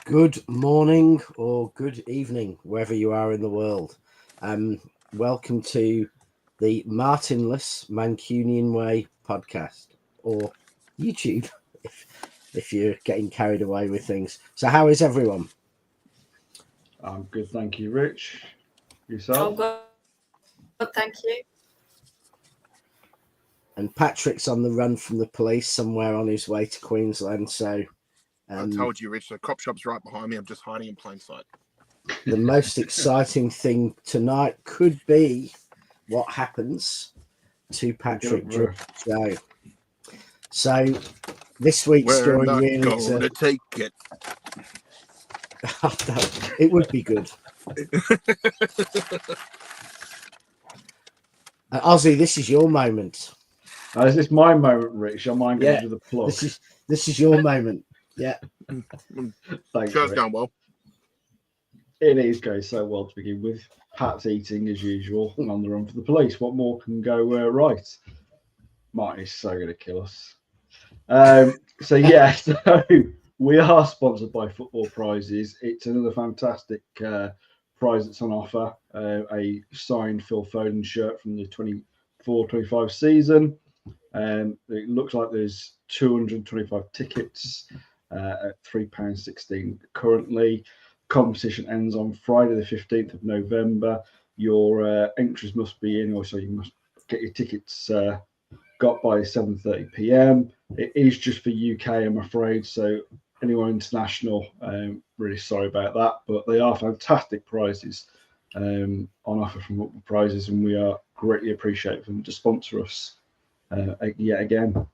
Good morning or good evening, wherever you are in the world. Welcome to the Martinless Mancunian Way podcast, or YouTube, if you're getting carried away with things. So how is everyone? I'm good, thank you, Rich. Yourself? I'm good, thank you. And Patrick's on the run from the police somewhere on his way to Queensland, so... I told you, Rich, the cop shop's right behind me. I'm just hiding in plain sight. The most exciting thing tonight could be what happens to Patrick during the show. So this week's story really going to take it. It would be good. Ozzy, this is your moment. Is this my moment, Rich? Am I going to do the plug? This is your moment. Yeah. Thanks, Show's going well. It is going so well to begin with. Pat's eating as usual and on the run for the police. What more can go right? Martin is so going to kill us. So we are sponsored by Football Prizes. It's another fantastic prize that's on offer. A signed Phil Foden shirt from the 24-25 season. It looks like there's 225 tickets at £3.16 currently. Competition ends on Friday the 15th of November. Your entries must be in, also you must get your tickets got by 7:30 p.m. It is just for UK, I'm afraid, so anyone international, really sorry about that, but they are fantastic prizes on offer from Football Prizes, and we are greatly appreciative of them to sponsor us yet again.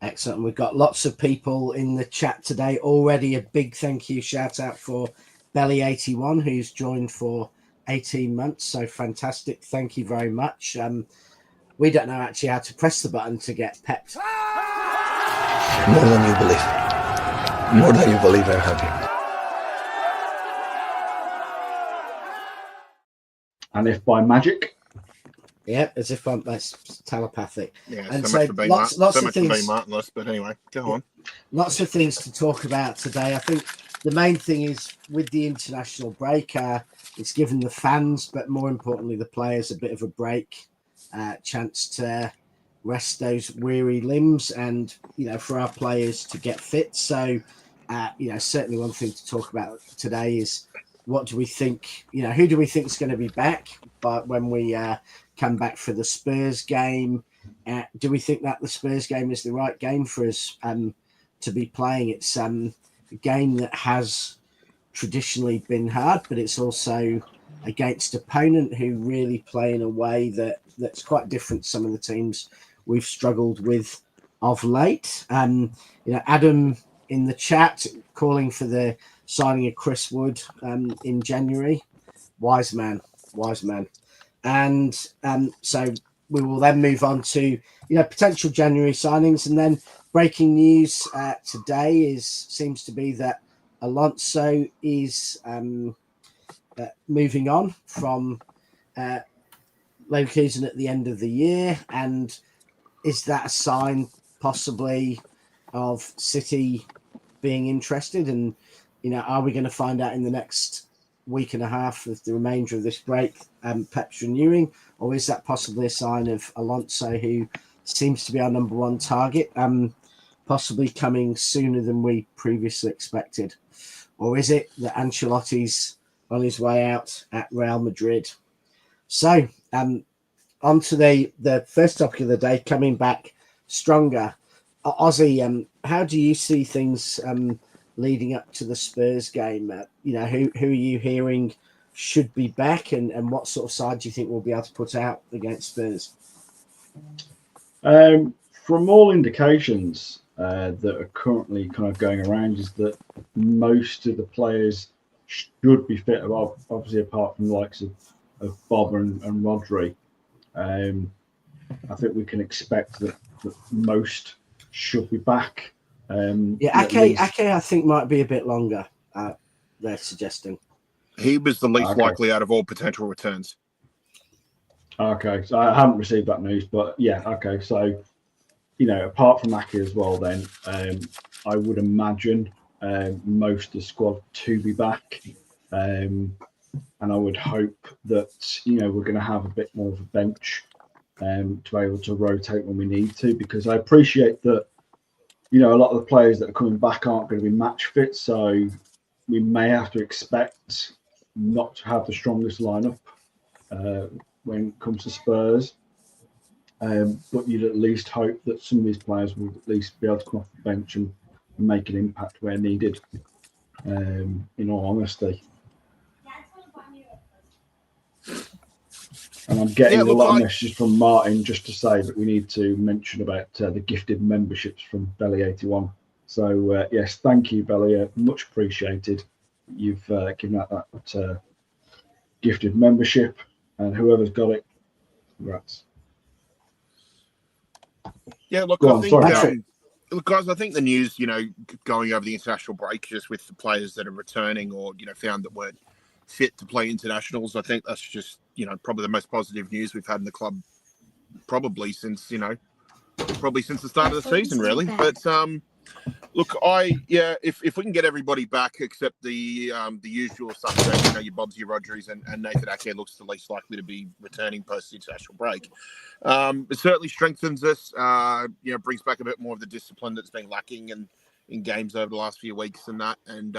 Excellent. We've got lots of people in the chat today already. A big thank you shout out for Belly81, who's joined for 18 months. So fantastic. Thank you very much. We don't know actually how to press the button to get pepped. More than you believe. More than you believe, I'm happy. And if by magic... Yeah, as if that's telepathic. Yeah, and so much for being lots of things. Martinless, but anyway, go on. Lots of things to talk about today. I think the main thing is with the international break, it's given the fans, but more importantly, the players a bit of a break, chance to rest those weary limbs, and for our players to get fit. So, certainly one thing to talk about today is what do we think? Who do we think is going to be back? But when we come back for the Spurs game, do we think that the Spurs game is the right game for us to be playing? It's a game that has traditionally been hard, but it's also against opponent who really play in a way that's quite different to some of the teams we've struggled with of late. Adam in the chat calling for the signing of Chris Wood in January. Wise man. And so we will then move on to potential January signings, and then breaking news today seems to be that Alonso is moving on from Leverkusen at the end of the year. And is that a sign possibly of City being interested? And are we going to find out in the next week and a half of the remainder of this break, Pep's renewing, or is that possibly a sign of Alonso, who seems to be our number one target, possibly coming sooner than we previously expected? Or is it that Ancelotti's on his way out at Real Madrid? So on to the first topic of the day, coming back stronger. Ozzy, how do you see things leading up to the Spurs game? Who are you hearing should be back, and what sort of side do you think we'll be able to put out against Spurs? From all indications that are currently kind of going around, is that most of the players should be fit, obviously apart from the likes of Bob and Rodri. I think we can expect that most should be back. Ake, I think might be a bit longer. They're suggesting he was the least likely out of all potential returns. Okay, so I haven't received that news, but yeah, okay. So, apart from Ake as well, then I would imagine most of the squad to be back. And I would hope that, we're going to have a bit more of a bench to be able to rotate when we need to, because I appreciate that, a lot of the players that are coming back aren't going to be match fit. So we may have to expect not to have the strongest lineup when it comes to Spurs. But you'd at least hope that some of these players will at least be able to come off the bench and make an impact where needed, in all honesty. And I'm getting a lot of messages from Martin just to say that we need to mention about the gifted memberships from Belly81. So, yes, thank you, Belly. Much appreciated. You've given out that gifted membership, and whoever's got it, congrats. Yeah, look, Go on, look, guys, I think the news, going over the international break, just with the players that are returning or, found that weren't fit to play internationals, I think that's just, probably the most positive news we've had in the club probably since the start of the season, really. But look, if we can get everybody back except the usual suspects, your Bobs, your Rodgers, and Nathan Ake looks the least likely to be returning post the international break. It certainly strengthens us. Brings back a bit more of the discipline that's been lacking in games over the last few weeks and that. And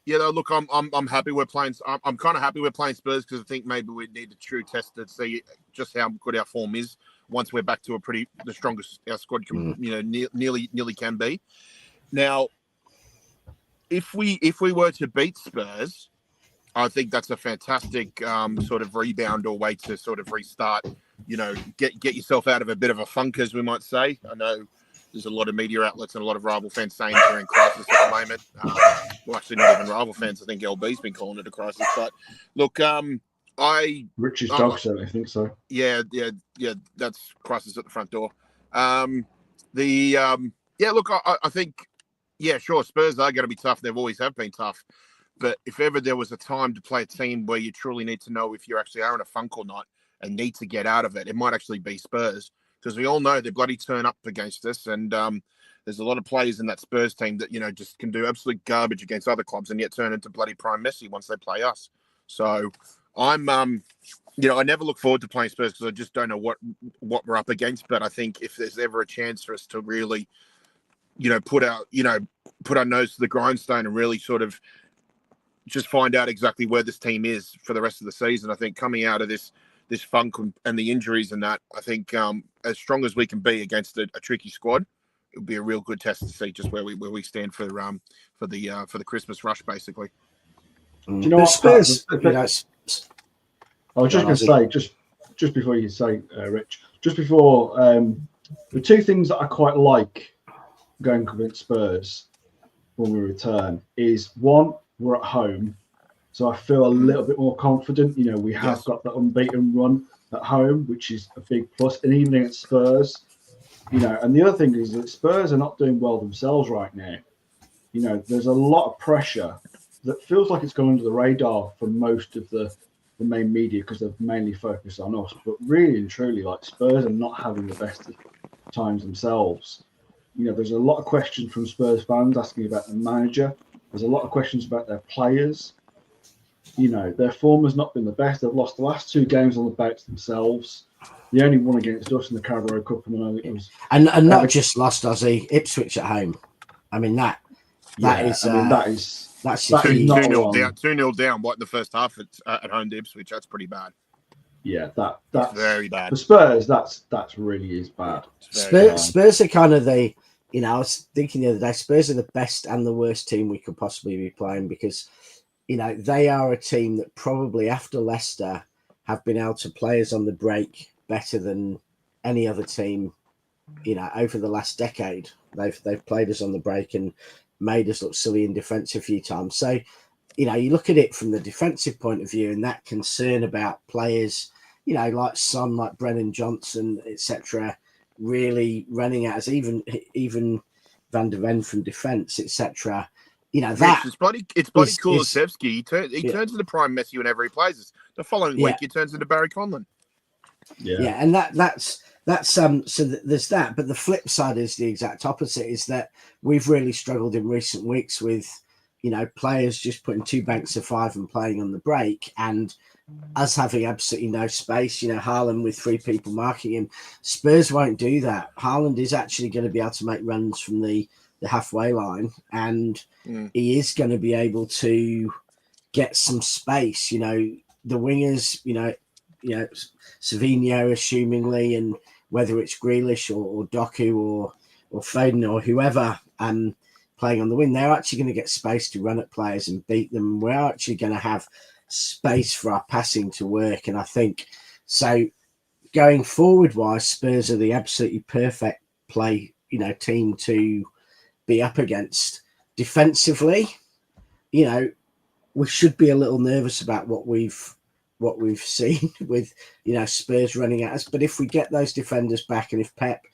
look, I'm happy we're playing. I'm kind of happy we're playing Spurs, because I think maybe we need a true test to see just how good our form is once we're back to the strongest our squad can, nearly can be. Now, if we were to beat Spurs, I think that's a fantastic sort of rebound or way to sort of restart. Get yourself out of a bit of a funk, as we might say. I know there's a lot of media outlets and a lot of rival fans saying they're in crisis at the moment. Well, actually, not even rival fans. I think LB's been calling it a crisis. But look, Rich's dog certainly think so. Yeah, that's crisis at the front door. Look, I think, sure, Spurs are going to be tough. They've always have been tough. But if ever there was a time to play a team where you truly need to know if you actually are in a funk or not and need to get out of it, it might actually be Spurs. Because we all know they bloody turn up against us, and there's a lot of players in that Spurs team that just can do absolute garbage against other clubs and yet turn into bloody prime Messi once they play us. So I'm, I never look forward to playing Spurs because I just don't know what we're up against. But I think if there's ever a chance for us to really, put our nose to the grindstone and really sort of just find out exactly where this team is for the rest of the season, I think coming out of this funk and the injuries and that, I think as strong as we can be against a tricky squad, it would be a real good test to see just where we stand for the Christmas rush, basically. Do you know what, Spurs? I was just going to say, just before you say, Rich, just before the two things that I quite like going against Spurs when we return is, one, we're at home. So I feel a little bit more confident. We have got that unbeaten run at home, which is a big plus. And even against Spurs, and the other thing is that Spurs are not doing well themselves right now. There's a lot of pressure that feels like it's gone under the radar for most of the main media because they're mainly focused on us. But really and truly, like, Spurs are not having the best of times themselves. There's a lot of questions from Spurs fans asking about the manager. There's a lot of questions about their players. Their form has not been the best. They've lost the last two games on the bounce themselves. The only one against us in the Carabao Cup, and I know it was and not just lost, Ozzy, Ipswich at home. I mean that's 2-0 down. What, in the first half at home to Ipswich? That's pretty bad. Yeah, that's very bad. For Spurs, that's really is bad. Spurs are kind of I was thinking the other day, Spurs are the best and the worst team we could possibly be playing, because they are a team that probably after Leicester have been able to play us on the break better than any other team, over the last decade. They've played us on the break and made us look silly in defence a few times. So, you look at it from the defensive point of view, and that concern about players, like Son, like Brennan Johnson, etc., really running at us, even Van der Ven from defence, etc. It's bloody Kulusevski. He turns into prime Messi whenever he plays us. The following week, he turns into Barry Conlon. And that's there's that, but the flip side is the exact opposite, is that we've really struggled in recent weeks with, players just putting 2 banks of 5 and playing on the break, and us having absolutely no space. Haaland with 3 people marking him. Spurs won't do that. Haaland is actually going to be able to make runs from the halfway line, and he is going to be able to get some space. The wingers, Savinho, assumingly, and whether it's Grealish or Doku or Foden or whoever playing on the wing, they're actually going to get space to run at players and beat them. We're actually going to have space for our passing to work. And I think, so going forward-wise, Spurs are the absolutely perfect team to be up against. Defensively, we should be a little nervous about what we've seen with Spurs running at us. But if we get those defenders back, and if Pep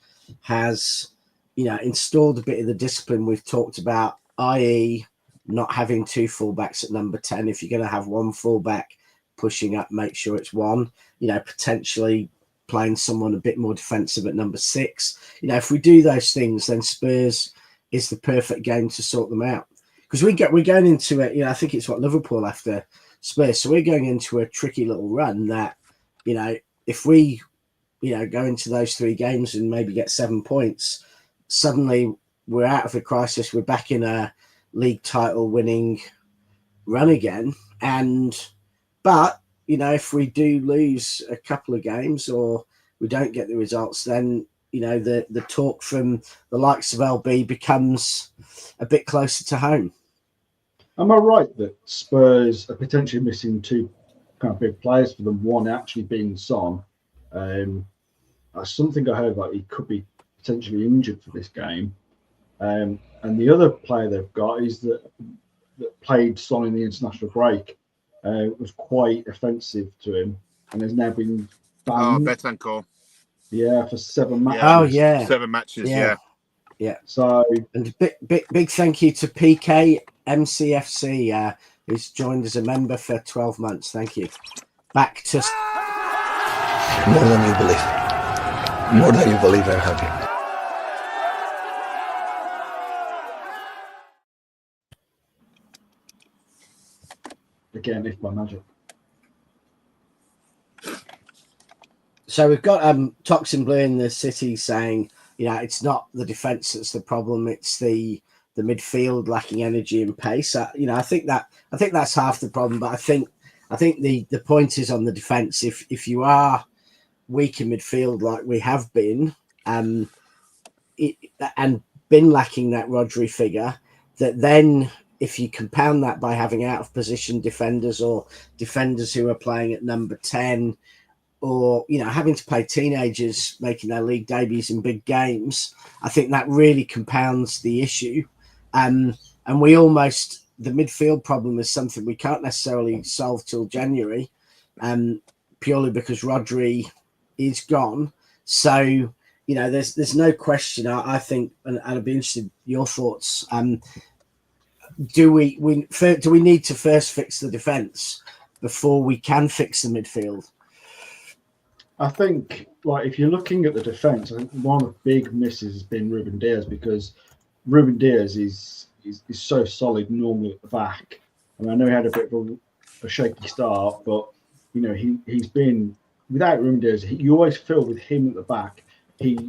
has installed a bit of the discipline we've talked about, i.e. not having 2 fullbacks at number 10, if you're going to have 1 fullback pushing up, make sure it's 1, potentially playing someone a bit more defensive at number 6. If we do those things, then Spurs is the perfect game to sort them out. Because we're going into it, I think it's Liverpool after Spurs. So we're going into a tricky little run that, if we, go into those 3 games and maybe get 7 points, suddenly we're out of the crisis. We're back in a league title winning run again. But if we do lose a couple of games or we don't get the results, then, the talk from the likes of LB becomes a bit closer to home. Am I right that Spurs are potentially missing 2 kind of big players for them? One actually being Son. Something I heard that he could be potentially injured for this game. And the other player they've got is that played Son in the international break. Was quite offensive to him and has now been banned. Betancourt. Yeah, for 7 matches. Oh, yeah. 7 matches, yeah. So, and big thank you to PK MCFC, who's joined as a member for 12 months. Thank you. Back to More than you believe. More than you believe, I'm happy. again, if by magic. So we've got Toxin Blue in the city saying, it's not the defence that's the problem; it's the midfield lacking energy and pace. I think that's half the problem. But I think the point is on the defence. If you are weak in midfield like we have been, and been lacking that Rodri figure, that then if you compound that by having out of position defenders or defenders who are playing at number 10, or having to play teenagers making their league debuts in big games, I think that really compounds the issue. And the midfield problem is something we can't necessarily solve till January, purely because Rodri is gone. So there's no question. I think, and I'd be interested in your thoughts. Do we need to first fix the defence before we can fix the midfield? I think, if you're looking at the defence, I think one of the big misses has been Ruben Diaz, because Ruben Diaz is so solid normally at the back. And I know he had a bit of a shaky start, but he's been, without Ruben Diaz, you always feel with him at the back, he's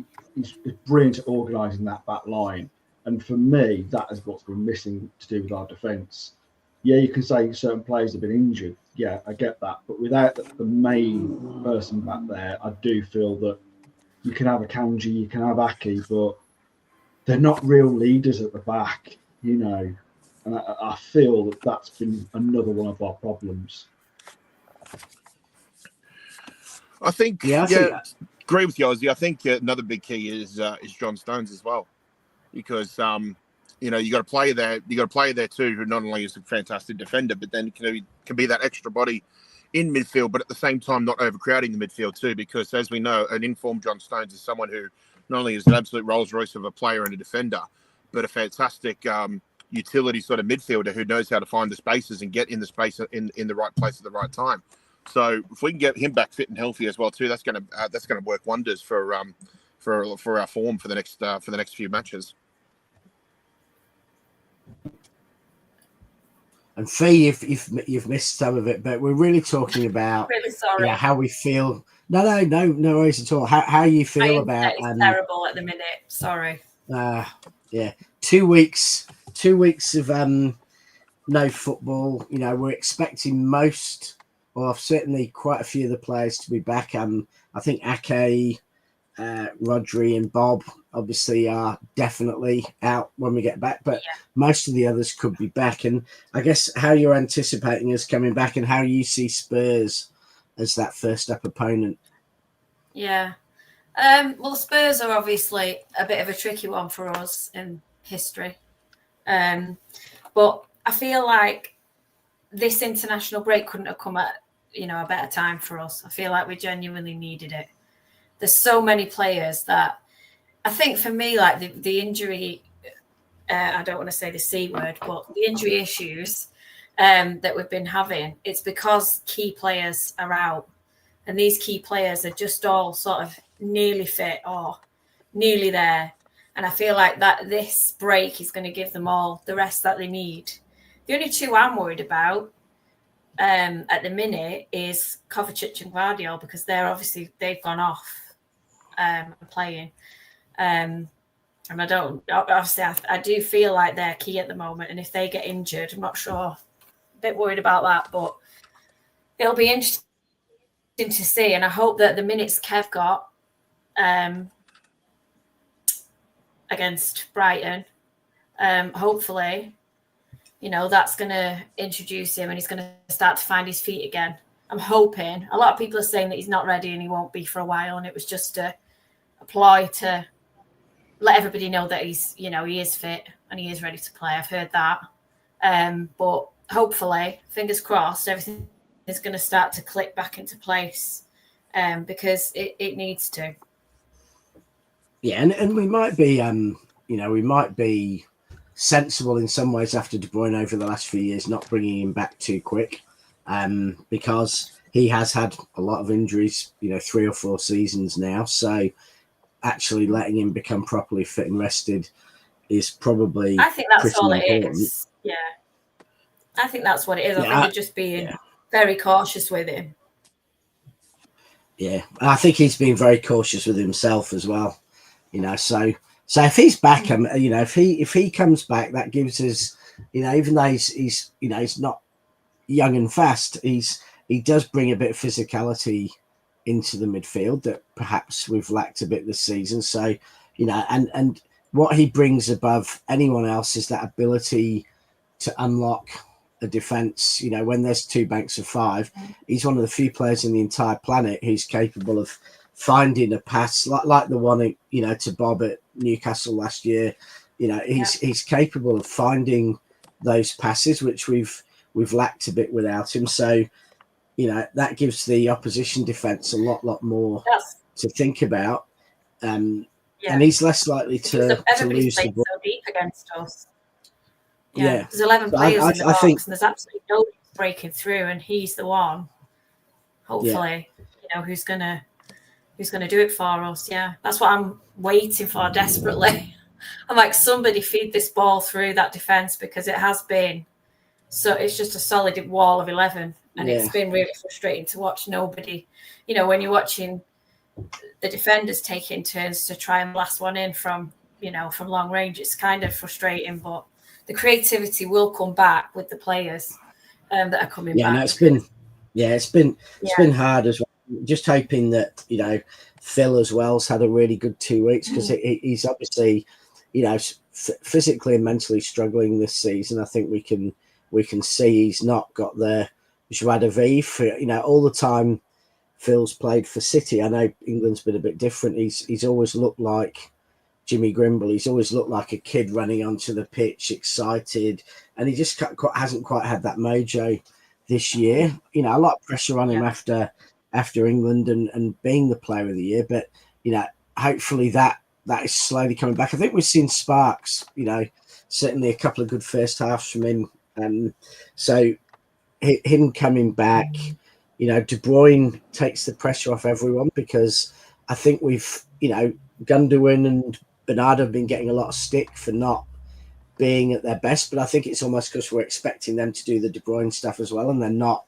brilliant at organising that back line. And for me, that is what's been missing to do with our defence. Yeah, you can say certain players have been injured. Yeah, I get that. But without the main person back there, I do feel that you can have a Kanji, you can have Aki, but they're not real leaders at the back, And I feel that that's been another one of our problems. I think, agree with you, Ozzy. I think another big key is John Stones as well, because you got a player there. You got a player there too who not only is a fantastic defender, but then can be that extra body in midfield, but at the same time not overcrowding the midfield too. Because as we know, an informed John Stones is someone who not only is an absolute Rolls Royce of a player and a defender, but a fantastic utility sort of midfielder who knows how to find the spaces and get in the space in the right place at the right time. So if we can get him back fit and healthy as well too, that's gonna work wonders for our form for the next few matches. And Fee, you've missed some of it, but we're really talking about Really sorry. how we feel. No worries at all. How you feel about it's terrible at the minute. Sorry. Yeah, 2 weeks of no football. You know, we're expecting most, or certainly quite a few of the players to be back. I think Ake, Rodri and Bob obviously are definitely out when we get back, but most of the others could be back. And I guess how you're anticipating us coming back and how you see Spurs as that first up opponent. Yeah. Well, Spurs are obviously a bit of a tricky one for us in history. But I feel like this international break couldn't have come at, a better time for us. I feel like we genuinely needed it. There's so many players that I think for me, like the injury, I don't want to say the C word, but the injury issues that we've been having, it's because key players are out. And these key players are just all sort of nearly fit or nearly there. And I feel like that this break is going to give them all the rest that they need. The only two I'm worried about at the minute is Kovacic and Guardiola, because they've gone off playing. And I do feel like they're key at the moment. And if they get injured, I'm not sure. A bit worried about that, but it'll be interesting to see. And I hope that the minutes Kev got against Brighton, hopefully, that's going to introduce him and he's going to start to find his feet again. I'm hoping. A lot of people are saying that he's not ready and he won't be for a while, and it was just a ploy to let everybody know that he's, he is fit and he is ready to play. I've heard that. But hopefully, fingers crossed, everything is going to start to click back into place because it needs to. Yeah, and we might be, we might be sensible in some ways after De Bruyne over the last few years, not bringing him back too quick, because he has had a lot of injuries, 3 or 4 seasons now. So actually letting him become properly fit and rested is probably, I think that's all important. it is. Yeah, I think that's what it is. Yeah, I think they're just being very cautious with him. Yeah, I think he's been very cautious with himself as well. So if he's back, if he comes back, that gives us, even though he's not young and fast, he does bring a bit of physicality into the midfield that perhaps we've lacked a bit this season. So, and what he brings above anyone else is that ability to unlock a defense. When there's 2 banks of 5, he's one of the few players in the entire planet who's capable of finding a pass like the one, to Bob at Newcastle last year. He's capable of finding those passes, which we've lacked a bit without him. So, that gives the opposition defense a lot more to think about. And he's less likely to lose the ball. So deep against us. Yeah. There's 11 players in the box, think, and there's absolutely nobody breaking through, and he's the one. Hopefully, who's gonna do it for us. Yeah, that's what I'm waiting for desperately. I'm like, somebody feed this ball through that defense, because it has been so. It's just a solid wall of 11, and it's been really frustrating to watch nobody. When you're watching the defenders taking turns to try and blast one in from long range, it's kind of frustrating, but the creativity will come back with the players that are coming back. No, it's been hard as well. Just hoping that Phil as well's had a really good 2 weeks, because he's obviously physically and mentally struggling this season. I think we can see he's not got the joie de vivre. All the time Phil's played for City. I know England's been a bit different. He's always looked like Jimmy Grimble. He's always looked like a kid running onto the pitch, excited, and he just hasn't quite had that mojo this year. A lot of pressure on him after England and being the player of the year, but hopefully that is slowly coming back. I think we've seen sparks, certainly a couple of good first halves from him. So him coming back, De Bruyne takes the pressure off everyone, because I think we've, Gundogan and Bernardo have been getting a lot of stick for not being at their best, but I think it's almost because we're expecting them to do the De Bruyne stuff as well, and they're not.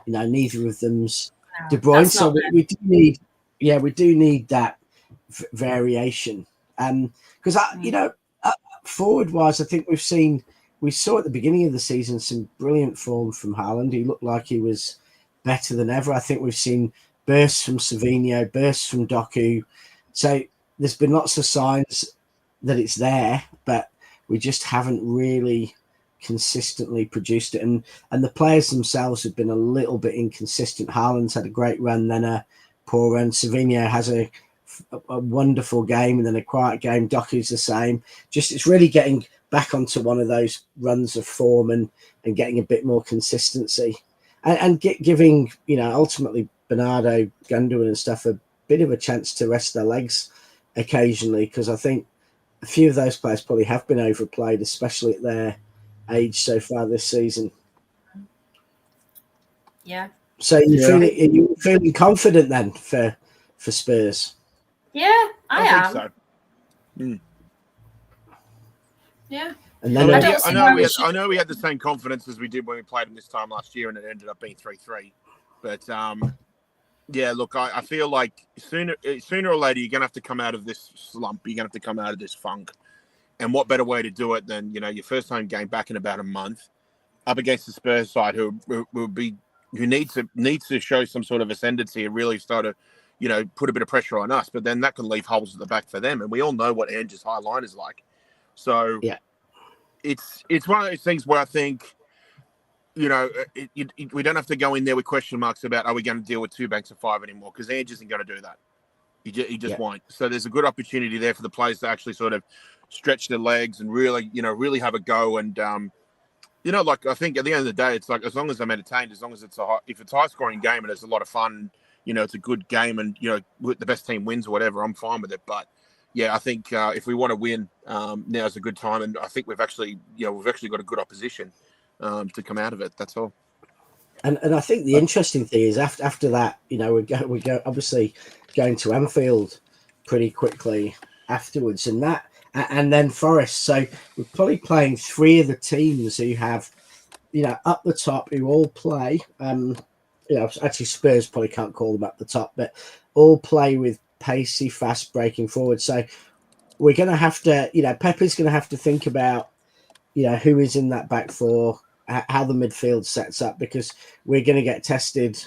Neither of them's De Bruyne, so we do need, we do need that variation. Because forward wise, I think we saw at the beginning of the season some brilliant form from Haaland. He looked like he was better than ever. I think we've seen bursts from Savinho, bursts from Doku. So there's been lots of signs that it's there, but we just haven't really consistently produced it. And the players themselves have been a little bit inconsistent. Haaland's had a great run, then a poor run. Savinho has a wonderful game and then a quiet game. Doku's the same. Just it's really getting back onto one of those runs of form and getting a bit more consistency. And giving, ultimately Bernardo, Gundogan and stuff a bit of a chance to rest their legs occasionally, because I think a few of those players probably have been overplayed, especially at their age so far this season. Yeah. So are you feeling confident then for Spurs? Yeah, I am. Think so. Yeah. And then I know we had the same confidence as we did when we played them this time last year, and it ended up being 3-3. But look, I feel like sooner or later you're gonna have to come out of this slump. You're gonna have to come out of this funk. And what better way to do it than your first home game back in about a month, up against the Spurs side, who needs to show some sort of ascendancy and really start to put a bit of pressure on us. But then that can leave holes at the back for them, and we all know what Ange's high line is like. So it's one of those things where I think, we don't have to go in there with question marks about, are we going to deal with two banks of five anymore? Because Ange isn't going to do that. He just won't. So there's a good opportunity there for the players to actually sort of stretch their legs and really have a go. And, I think at the end of the day, it's like, as long as I'm entertained, as long as if it's a high scoring game and it's a lot of fun, it's a good game and, the best team wins or whatever, I'm fine with it. But yeah, I think if we want to win, now's a good time. And I think we've actually got a good opposition to come out of it. That's all. And I think the interesting thing is after that, we go obviously going to Anfield pretty quickly afterwards, and then Forest. So we're probably playing three of the teams who have, up the top, who all play. Actually Spurs probably can't call them up the top, but all play with pacey, fast breaking forward. So we're going to have to, Pepe's going to have to think about, who is in that back four, how the midfield sets up, because we're going to get tested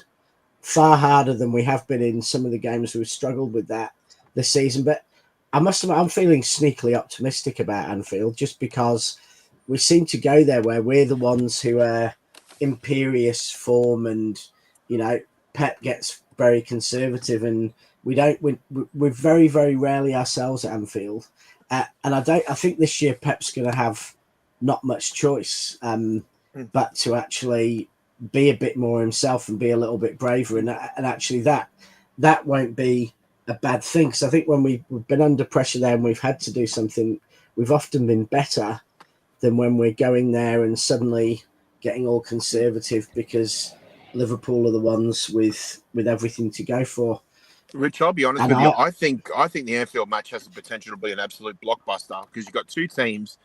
far harder than we have been in some of the games. We've struggled with that this season. But I must admit, I'm feeling sneakily optimistic about Anfield, just because we seem to go there where we're the ones who are imperious form, and Pep gets very conservative, and we're very, very rarely ourselves at Anfield. And I think this year Pep's going to have not much choice but to actually be a bit more himself and be a little bit braver, and actually that won't be a bad thing, because I think when we've been under pressure there and we've had to do something, we've often been better than when we're going there and suddenly getting all conservative because Liverpool are the ones with everything to go for. Rich, I'll be honest with you. I think the Anfield match has the potential to be an absolute blockbuster, because you've got two teams,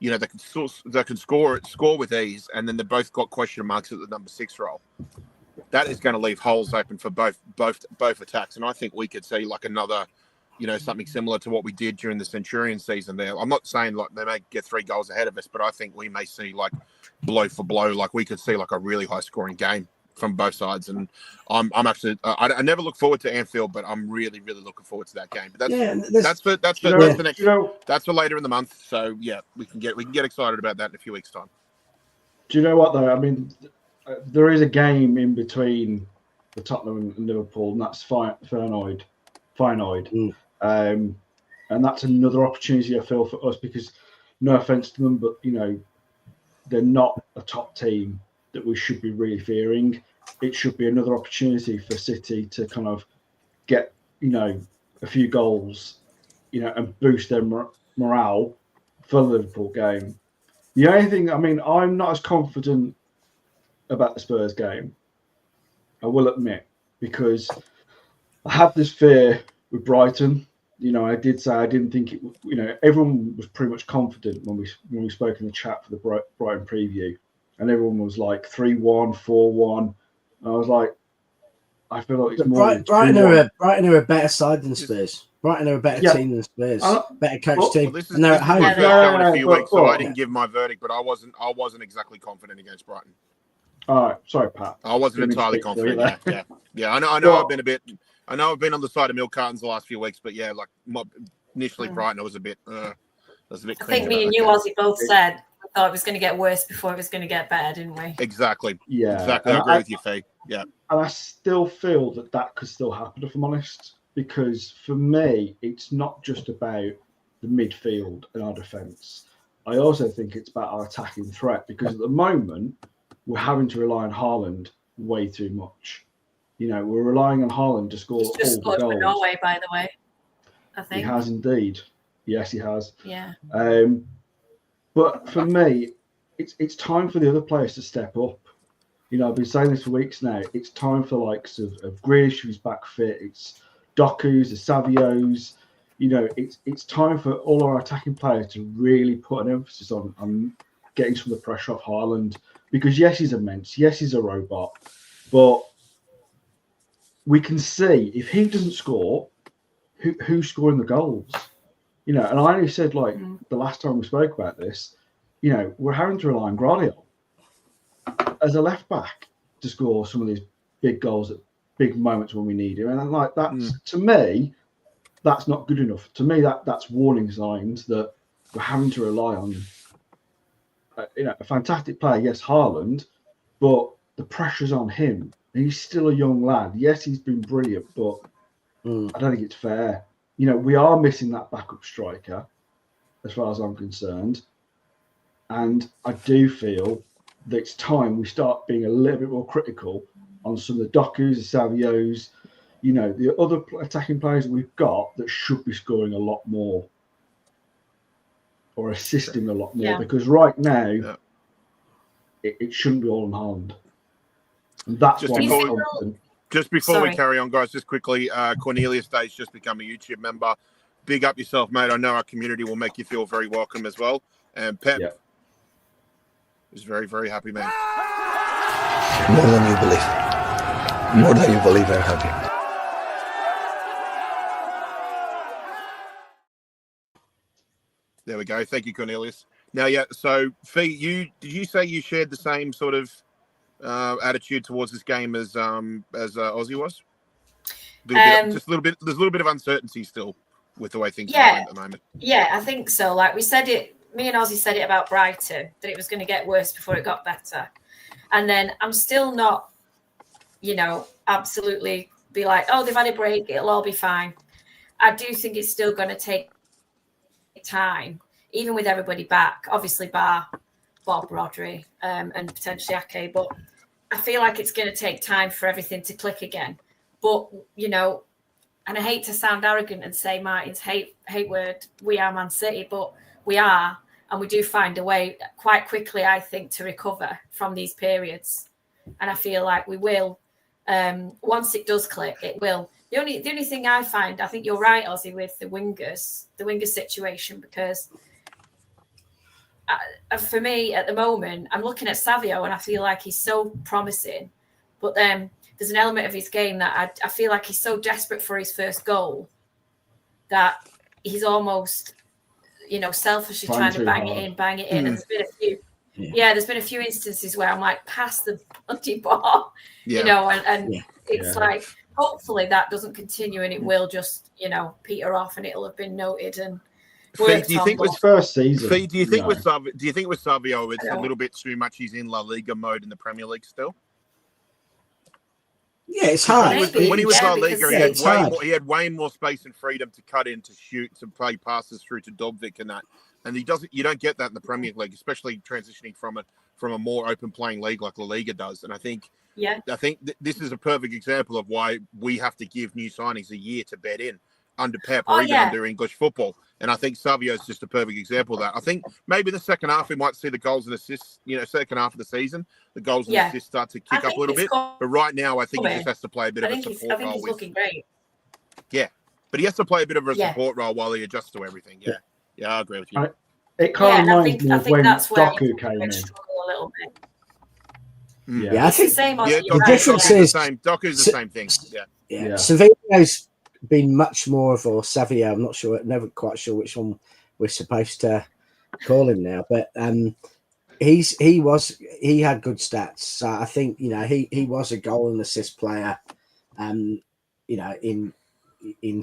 that can score with ease, and then they've both got question marks at the number 6 role. That is going to leave holes open for both attacks, and I think we could see like another, something similar to what we did during the Centurion season there. I'm not saying like they may get 3 goals ahead of us, but I think we may see like blow for blow, like we could see like a really high scoring game from both sides. And I'm actually I never look forward to Anfield, but I'm really, really looking forward to that game. But that's for later in the month. So yeah, we can get excited about that in a few weeks' time. Do you know what though? I mean, there is a game in between the Tottenham and Liverpool, and that's Feyenoord. And that's another opportunity I feel for us, because no offense to them, but they're not a top team that we should be really fearing. It should be another opportunity for City to kind of get a few goals and boost their morale for the Liverpool game. The only thing, I'm not as confident about the Spurs game, I will admit, because I had this fear with Brighton. You know, I did say I didn't think it. You know, everyone was pretty much confident when we spoke in the chat for the Brighton preview, and everyone was like 3-1, 4-1. And I was like, I feel like it's more than Brighton 2-1. Brighton are a better side than Spurs. Brighton are a better team than Spurs. Better coach team. Well, this is And they're at home. my first show in a few weeks, so I yeah. didn't give my verdict, but I wasn't exactly confident against Brighton. All right, sorry, Pat. I wasn't entirely confident. Yeah. I know. I've been on the side of milk cartons the last few weeks, but yeah, like initially Brighton, I was a bit. I think me and you, Ozzy, both said we thought it was going to get worse before it was going to get better, didn't we? Exactly. Yeah. Exactly. I agree with you, Faye. Yeah. And I still feel that could still happen, if I'm honest, because for me, it's not just about the midfield and our defence. I also think it's about our attacking threat, because at the moment, we're having to rely on Haaland way too much. You know, we're relying on Haaland to score all the goals. He's just scored for Norway, by the way. I think he has indeed. Yes, he has. Yeah. But for me, it's time for the other players to step up. You know, I've been saying this for weeks now. It's time for likes of Grealish, who's back fit. It's Doku's, the Savios. You know, it's time for all our attacking players to really put an emphasis on getting some of the pressure off Haaland. Because yes, he's immense. Yes, he's a robot. But we can see if he doesn't score, who's scoring the goals? You know, and I only said the last time we spoke about this, you know, we're having to rely on Guardiola as a left back to score some of these big goals at big moments when we need him. And that's to me, that's not good enough. To me, that's warning signs that we're having to rely on a fantastic player, yes, Haaland, but the pressure's on him. He's still a young lad. Yes, he's been brilliant, but I don't think it's fair. You know, we are missing that backup striker, as far as I'm concerned. And I do feel that it's time we start being a little bit more critical on some of the Dokus, the Savios, you know, the other attacking players that we've got that should be scoring a lot more or assisting a lot more. Yeah. Because right now, it shouldn't be all on Haaland. And that's why I'm confident. Just before we carry on, guys, just quickly, Cornelius Day's just become a YouTube member. Big up yourself, mate. I know our community will make you feel very welcome as well. And Pep is very, very happy, man. More than you believe. More than you believe, I'm happy. There we go. Thank you, Cornelius. Now, so Fee, did you say you shared the same sort of attitude towards this game as Aussie was? Just a little bit. There's a little bit of uncertainty still with the way things are going at the moment. Yeah, I think so. Like we said it, me and Aussie said it about Brighton, that it was going to get worse before it got better. And then I'm still not, you know, absolutely be like, oh, they've had a break, it'll all be fine. I do think it's still going to take time, even with everybody back, obviously bar Bob, Rodri, and potentially Ake, but I feel like it's going to take time for everything to click again. But, you know, and I hate to sound arrogant and say Martin's hate word, we are Man City, but we are, and we do find a way quite quickly, I think, to recover from these periods. And I feel like we will. Once it does click, it will. The only thing I find, I think you're right, Ozzy, with the winger situation, because for me at the moment, I'm looking at Savio and I feel like he's so promising, but then there's an element of his game that I feel like he's so desperate for his first goal that he's almost, you know, selfishly trying to bang it in. And there's been a few, there's been a few instances where I'm like, pass the bloody ball, you know, and it's like, hopefully that doesn't continue and it will just, you know, peter off and it'll have been noted and. Fee, do you think with first season? Fee, do you think with Savio it's a little bit too much? He's in La Liga mode in the Premier League still. Yeah, it's hard. When he was La Liga, he had way more space and freedom to cut in, to shoot, to play passes through to Dobvik and that. And you don't get that in the Premier League, especially transitioning from a more open playing league like La Liga does. And I think this is a perfect example of why we have to give new signings a year to bed in. under Pep Oh, or even yeah. under English football. And I think Savio's just a perfect example of that. I think maybe the second half we might see the goals and assists, second half of the season, the goals and assists start to kick up a little bit. But right now, I think he just has to play a bit of a support role. I think he's looking great. Yeah. But he has to play a bit of a support role while he adjusts to everything. Yeah. Yeah, I agree with you. It kind of reminds me of when that's where Doku came in. Struggle a little bit. Yeah, it's the same. The difference is Doku's the same thing. Yeah. Savino's been much more of, or Savio, I'm not sure, never quite sure which one we're supposed to call him now, but he had good stats. So I think he was a goal and assist player, in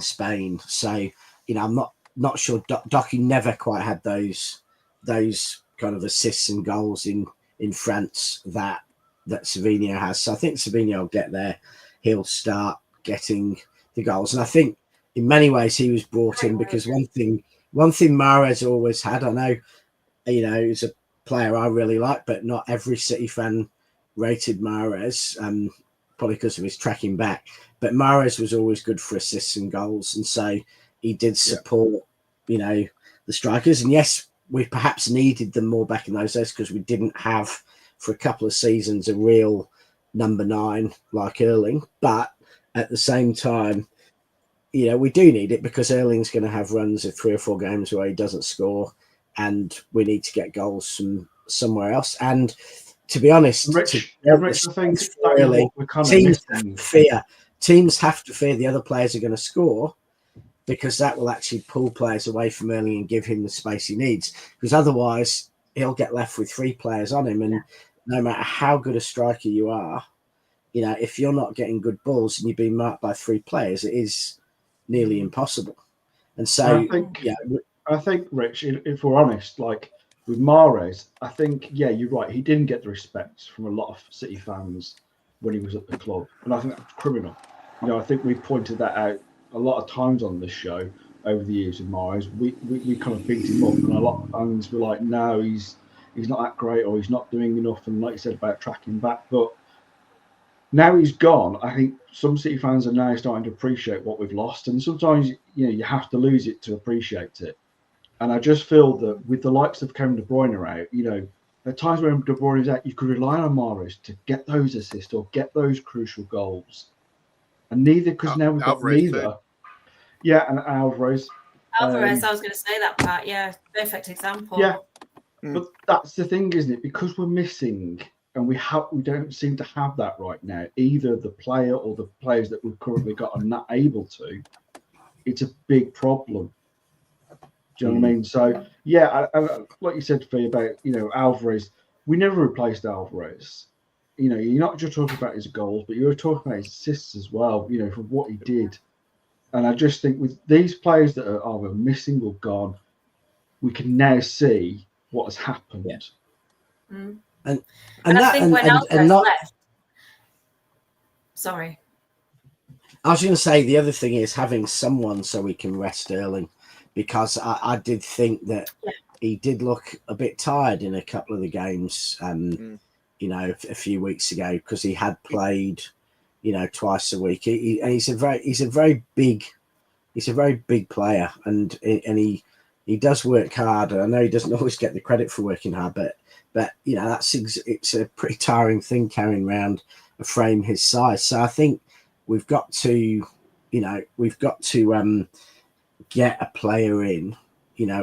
Spain. So I'm not sure Doku never quite had those kind of assists and goals in France that Savinho has. So I think Savinho will get there. He'll start getting the goals, and I think in many ways he was brought in because one thing Mahrez always had. I know, he's a player I really like, but not every City fan rated Mahrez, probably because of his tracking back. But Mahrez was always good for assists and goals, and so he did support, the strikers. And yes, we perhaps needed them more back in those days because we didn't have for a couple of seasons a real number 9 like Erling, but at the same time, we do need it because Erling's going to have runs of 3 or 4 games where he doesn't score, and we need to get goals from somewhere else. And to be honest, teams have to fear the other players are going to score, because that will actually pull players away from Erling and give him the space he needs. Because otherwise, he'll get left with 3 players on him, and no matter how good a striker you are, if you're not getting good balls and you're being marked by 3 players, it is nearly impossible. And so, I think, Rich, if we're honest, like with Mahrez, I think, you're right. He didn't get the respect from a lot of City fans when he was at the club, and I think that's criminal. I think we've pointed that out a lot of times on this show over the years with Mahrez. We kind of beat him up, and a lot of fans were like, no, he's not that great, or he's not doing enough, and like you said about tracking back. But now he's gone, I think some City fans are now starting to appreciate what we've lost, and sometimes you have to lose it to appreciate it. And I just feel that with the likes of Kevin De Bruyne out, at times when De Bruyne is out, you could rely on Mahrez to get those assists or get those crucial goals. And neither, because now we've got neither. Too. Yeah, and Alvarez. I was going to say that part. Yeah, perfect example. Yeah, but that's the thing, isn't it? Because we're missing, and we don't seem to have that right now. Either the player or the players that we've currently got are not able to. It's a big problem. Do you know what I mean? So I, like you said, Fee, about Alvarez. We never replaced Alvarez. You're not just talking about his goals, but you're talking about his assists as well. For what he did. And I just think with these players that are either missing or gone, we can now see what has happened. Yeah. And I think when Alvarez left, sorry. I was going to say the other thing is having someone so we can rest Erling, because I did think that he did look a bit tired in a couple of the games, a few weeks ago, because he had played, twice a week. He's a very big player, and he does work hard. I know he doesn't always get the credit for working hard, but it's a pretty tiring thing carrying around a frame his size. So I think we've got to get a player in,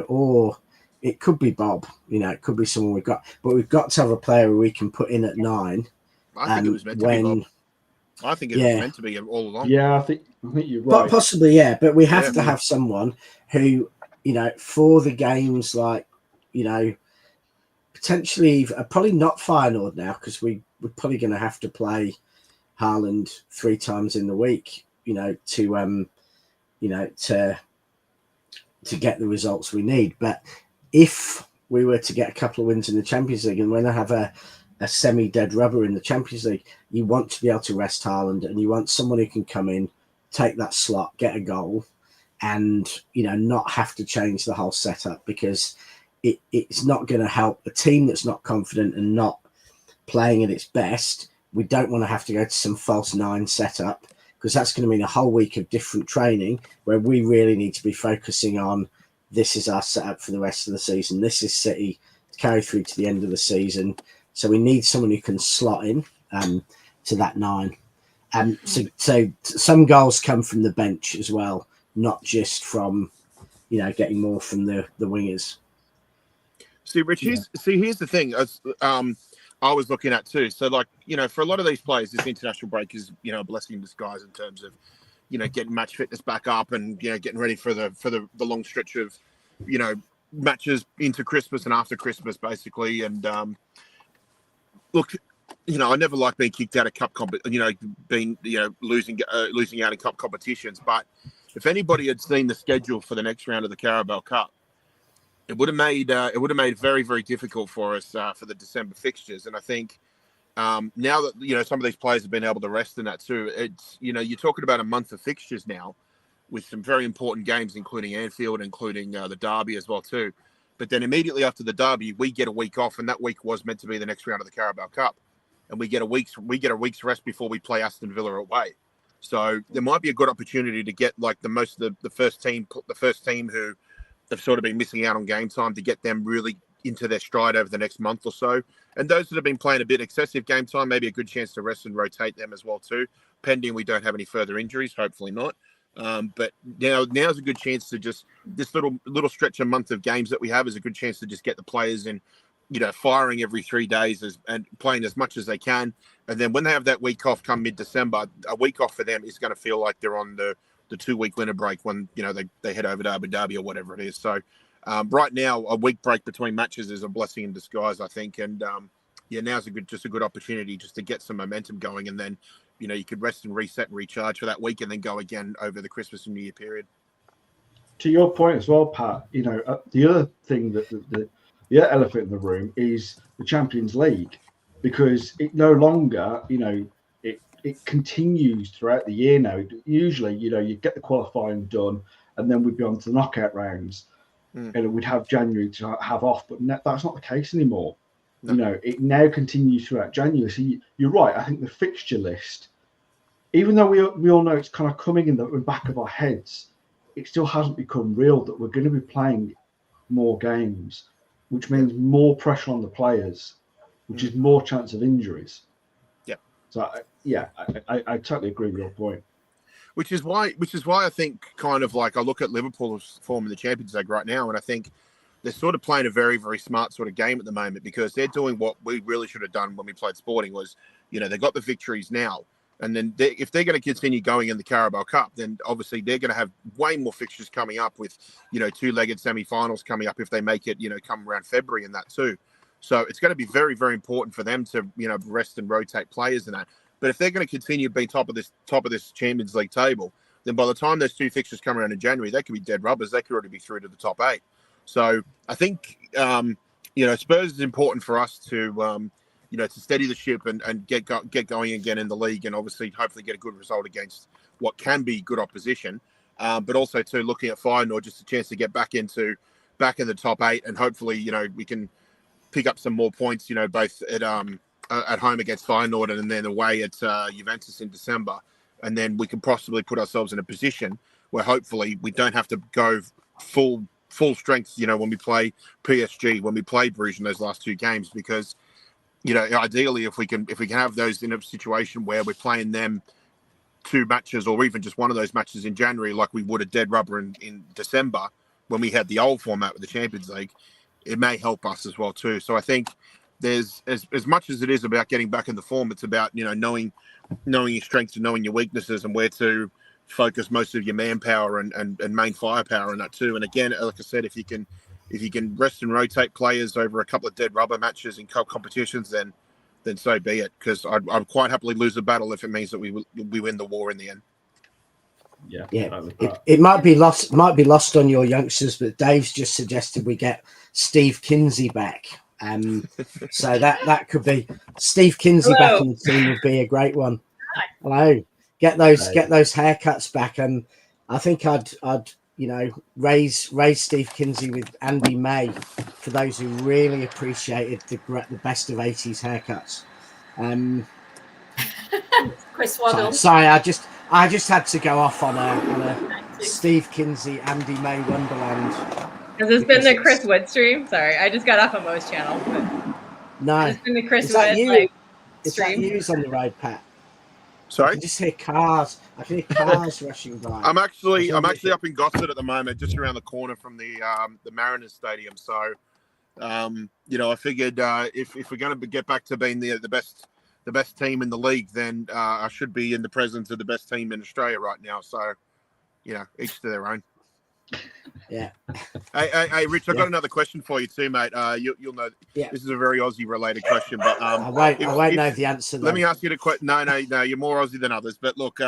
or it could be Bob, it could be someone we've got, but we've got to have a player we can put in at 9. I think it was meant to be Bob. I think it was meant to be all along. Yeah, I think you're right. But possibly, but we have to have someone who, for the games like, potentially, probably not Feyenoord now, because we're probably going to have to play Haaland 3 times in the week, to get the results we need. But if we were to get a couple of wins in the Champions League, and when I have a semi-dead rubber in the Champions League, you want to be able to rest Haaland, and you want someone who can come in, take that slot, get a goal, and not have to change the whole setup, because it's not going to help a team that's not confident and not playing at its best. We don't want to have to go to some false 9 setup, because that's going to mean a whole week of different training where we really need to be focusing on this is our setup for the rest of the season. This is City to carry through to the end of the season. So we need someone who can slot in to that 9. So some goals come from the bench as well, not just from, getting more from the wingers. See, Rich, here's the thing. I was looking at too. So, for a lot of these players, this international break is, a blessing in disguise in terms of, getting match fitness back up and, getting ready for the long stretch of, matches into Christmas and after Christmas, basically. And look, I never like being kicked out of cup losing out in cup competitions. But if anybody had seen the schedule for the next round of the Carabao Cup, it would have made very, very difficult for us for the December fixtures. And I think now that some of these players have been able to rest in that too, it's you're talking about a month of fixtures now, with some very important games, including Anfield, including the derby as well too. But then immediately after the derby, we get a week off, and that week was meant to be the next round of the Carabao Cup, and we get a week's rest before we play Aston Villa away. So there might be a good opportunity to get the first team who have sort of been missing out on game time, to get them really into their stride over the next month or so. And those that have been playing a bit excessive game time, maybe a good chance to rest and rotate them as well too, pending we don't have any further injuries, hopefully not. But now's a good chance to just, this little stretch a month of games that we have is a good chance to just get the players in, firing every 3 days and playing as much as they can. And then when they have that week off come mid-December, a week off for them is going to feel like they're on the 2-week winter break when, they head over to Abu Dhabi or whatever it is. So right now, a week break between matches is a blessing in disguise, I think. And now's a good opportunity just to get some momentum going. And then, you could rest and reset and recharge for that week and then go again over the Christmas and New Year period. To your point as well, Pat, the other thing that the elephant in the room is the Champions League, because it no longer, it continues throughout the year now. Usually, you get the qualifying done, and then we'd be on to the knockout rounds, and we'd have January to have off. But that's not the case anymore. No. It now continues throughout January. So you're right. I think the fixture list, even though we all know it's kind of coming in the back of our heads, it still hasn't become real that we're going to be playing more games, which means more pressure on the players, which is more chance of injuries. Yeah. So I totally agree with your point. Which is why I think kind of like I look at Liverpool's form in the Champions League right now, and I think they're sort of playing a very, very smart sort of game at the moment, because they're doing what we really should have done when we played Sporting was, they got the victories now. And then if they're going to continue going in the Carabao Cup, then obviously they're going to have way more fixtures coming up with, 2-legged semi-finals coming up if they make it, come around February and that too. So it's going to be very, very important for them to, rest and rotate players and that. But if they're going to continue being top of this Champions League table, then by the time those 2 fixtures come around in January, they could be dead rubbers. They could already be through to the top 8. So I think, Spurs is important for us to, to steady the ship and get going again in the league, and obviously hopefully get a good result against what can be good opposition. But also to looking at Feyenoord, just a chance to get back in the top 8, and hopefully, we can pick up some more points, both at home against Feyenoord and then away at Juventus in December. And then we can possibly put ourselves in a position where hopefully we don't have to go full strength, when we play PSG, when we play Bruges in those last 2 games, because, ideally if we can have those in a situation where we're playing them 2 matches or even just one of those matches in January, like we would a dead rubber in December when we had the old format with the Champions League, it may help us as well too. So I think there's as much as it is about getting back in the form, it's about, knowing your strengths and knowing your weaknesses and where to focus most of your manpower and main firepower in that too. And again, like I said, if you can rest and rotate players over a couple of dead rubber matches in cup competitions, then so be it. Because I'd quite happily lose a battle if it means that we win the war in the end. Yeah. It might be lost on your youngsters, but Dave's just suggested we get Steve Kinsey back. So that could be Steve Kinsey back in the team would be a great one. Hello. Get those haircuts back, and I think I'd raise Steve Kinsey with Andy May for those who really appreciated the best of 80s haircuts. Chris Waddle. Sorry, I I just had to go off on a Steve Kinsey, Andy May Wonderland. Has this been the Chris Wood stream? Sorry, I just got off of Mo's channel. No. Has this been the Chris Is that Wood you? like, Is stream? that you on the road, Pat? I Sorry, can just hear cars. I can hear cars rushing by. I'm actually up in Gosford at the moment, just around the corner from the Mariners Stadium. So, I figured if we're going to get back to being the best team in the league, then I should be in the presence of the best team in Australia right now. So, each to their own. Yeah. Hey, Rich, I've got another question for you too, mate. You'll know this is a very Aussie-related question, but I won't know the answer. Let me ask you the question. No, you're more Aussie than others. But look,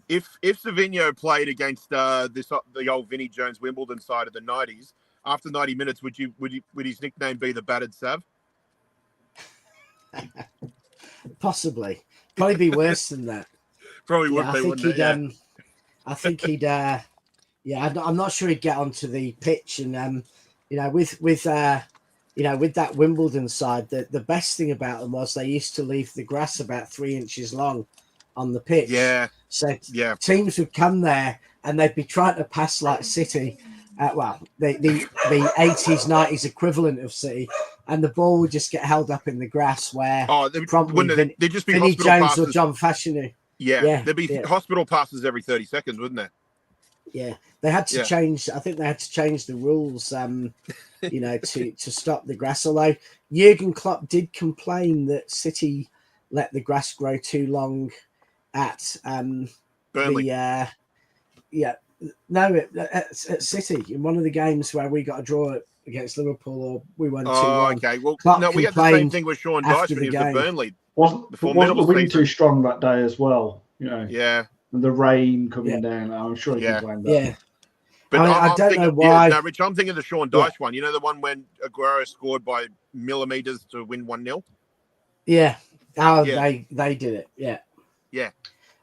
if Savinho played against the old Vinnie Jones Wimbledon side of the '90s, after 90 minutes, would his nickname be the Battered Sav? Possibly. Probably be worse than that. Probably would be, wouldn't it? I think he'd. I'm not sure he'd get onto the pitch, and with that Wimbledon side, the best thing about them was they used to leave the grass about 3 inches long on the pitch. Yeah. So teams would come there and they'd be trying to pass like City, the 80s, 90s equivalent of City, and the ball would just get held up in the grass where they'd just be Vinnie hospital Jones passes. or John Fashanu. Yeah, there'd be hospital passes every 30 seconds, wouldn't there? Yeah, they had to change. I think they had to change the rules, to stop the grass. Although Jurgen Klopp did complain that City let the grass grow too long at Burnley. at City in one of the games where we got a draw against Liverpool, or we won 2-1. Okay. Well, Klopp we had the same thing with Sean Dyche when he was at Burnley. Wasn't the wind too strong that day as well? Yeah. And the rain coming down. I'm sure he complained that. Yeah. But I don't know why. No, Rich, I'm thinking the Sean Dyche one. You know, the one when Aguero scored by millimetres to win 1-0? Yeah. They did it. Yeah. Yeah.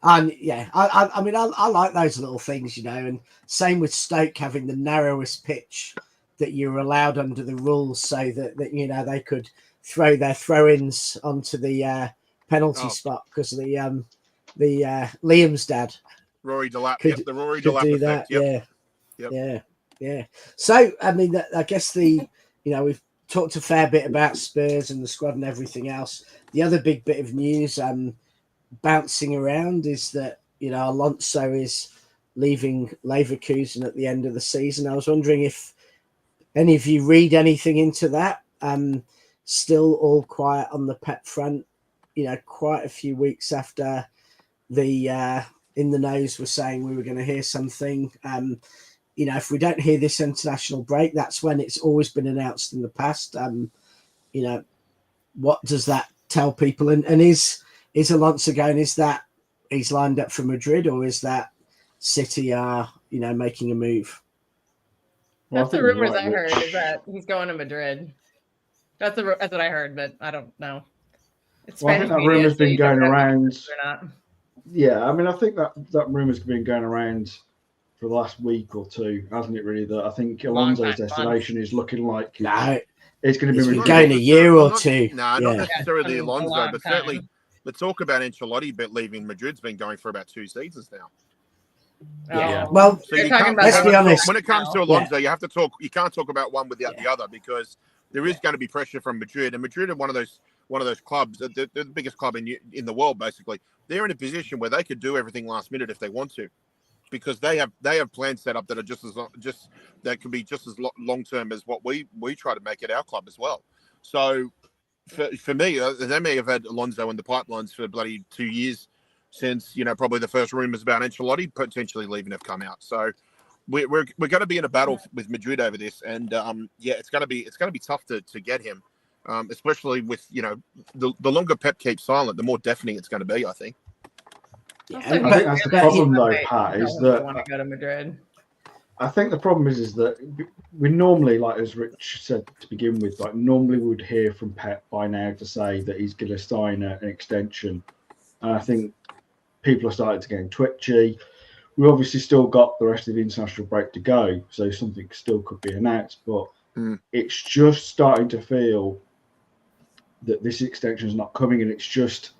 And I mean, I like those little things, and same with Stoke having the narrowest pitch that you're allowed under the rules, so that they could throw their throw-ins onto the penalty spot because the Liam's dad, Rory Delap, the Rory could Delap do effect. that. Yeah. So I mean, I guess we've talked a fair bit about Spurs and the squad and everything else. The other big bit of news bouncing around is that Alonso is leaving Leverkusen at the end of the season. I was wondering if any of you read anything into that. Still all quiet on the Pep front. Quite a few weeks after the In the Nose were saying we were going to hear something. If we don't hear this international break, that's when it's always been announced in the past. What does that tell people? And is Alonso going? Is that he's lined up for Madrid, or is that City are making a move? That's the rumors I heard, is that he's going to Madrid. That's what I heard, but I don't know. I think that rumor's been going around. Yeah, I mean, I think that rumor's been going around for the last week or two, hasn't it? Really, that I think Alonso's destination is looking like it's going to be going a year or two. No, not necessarily Alonso, but certainly the talk about Ancelotti leaving Madrid's been going for about 2 seasons now. Yeah. Well, so let's be honest. When it comes to Alonso, you have to talk. You can't talk about one without the other, because there is going to be pressure from Madrid, and Madrid are one of those clubs. They're the biggest club in the world, basically. They're in a position where they could do everything last minute if they want to, because they have plans set up that are that could be just as long term as what we try to make at our club as well. So for me, they may have had Alonso in the pipelines for bloody 2 years since probably the first rumors about Ancelotti potentially leaving have come out. So we're going to be in a battle with Madrid over this, and it's going to be tough to get him, especially with the longer Pep keeps silent, the more deafening it's going to be, I think. I think that's the problem, though, Pat, is that want to go to Madrid. I think the problem is that we normally, like as Rich said to begin with, like normally we would hear from Pep by now to say that he's going to sign an extension, and I think people are starting to get twitchy. We obviously still got the rest of the international break to go, so something still could be announced, but it's just starting to feel that this extension is not coming, and it's just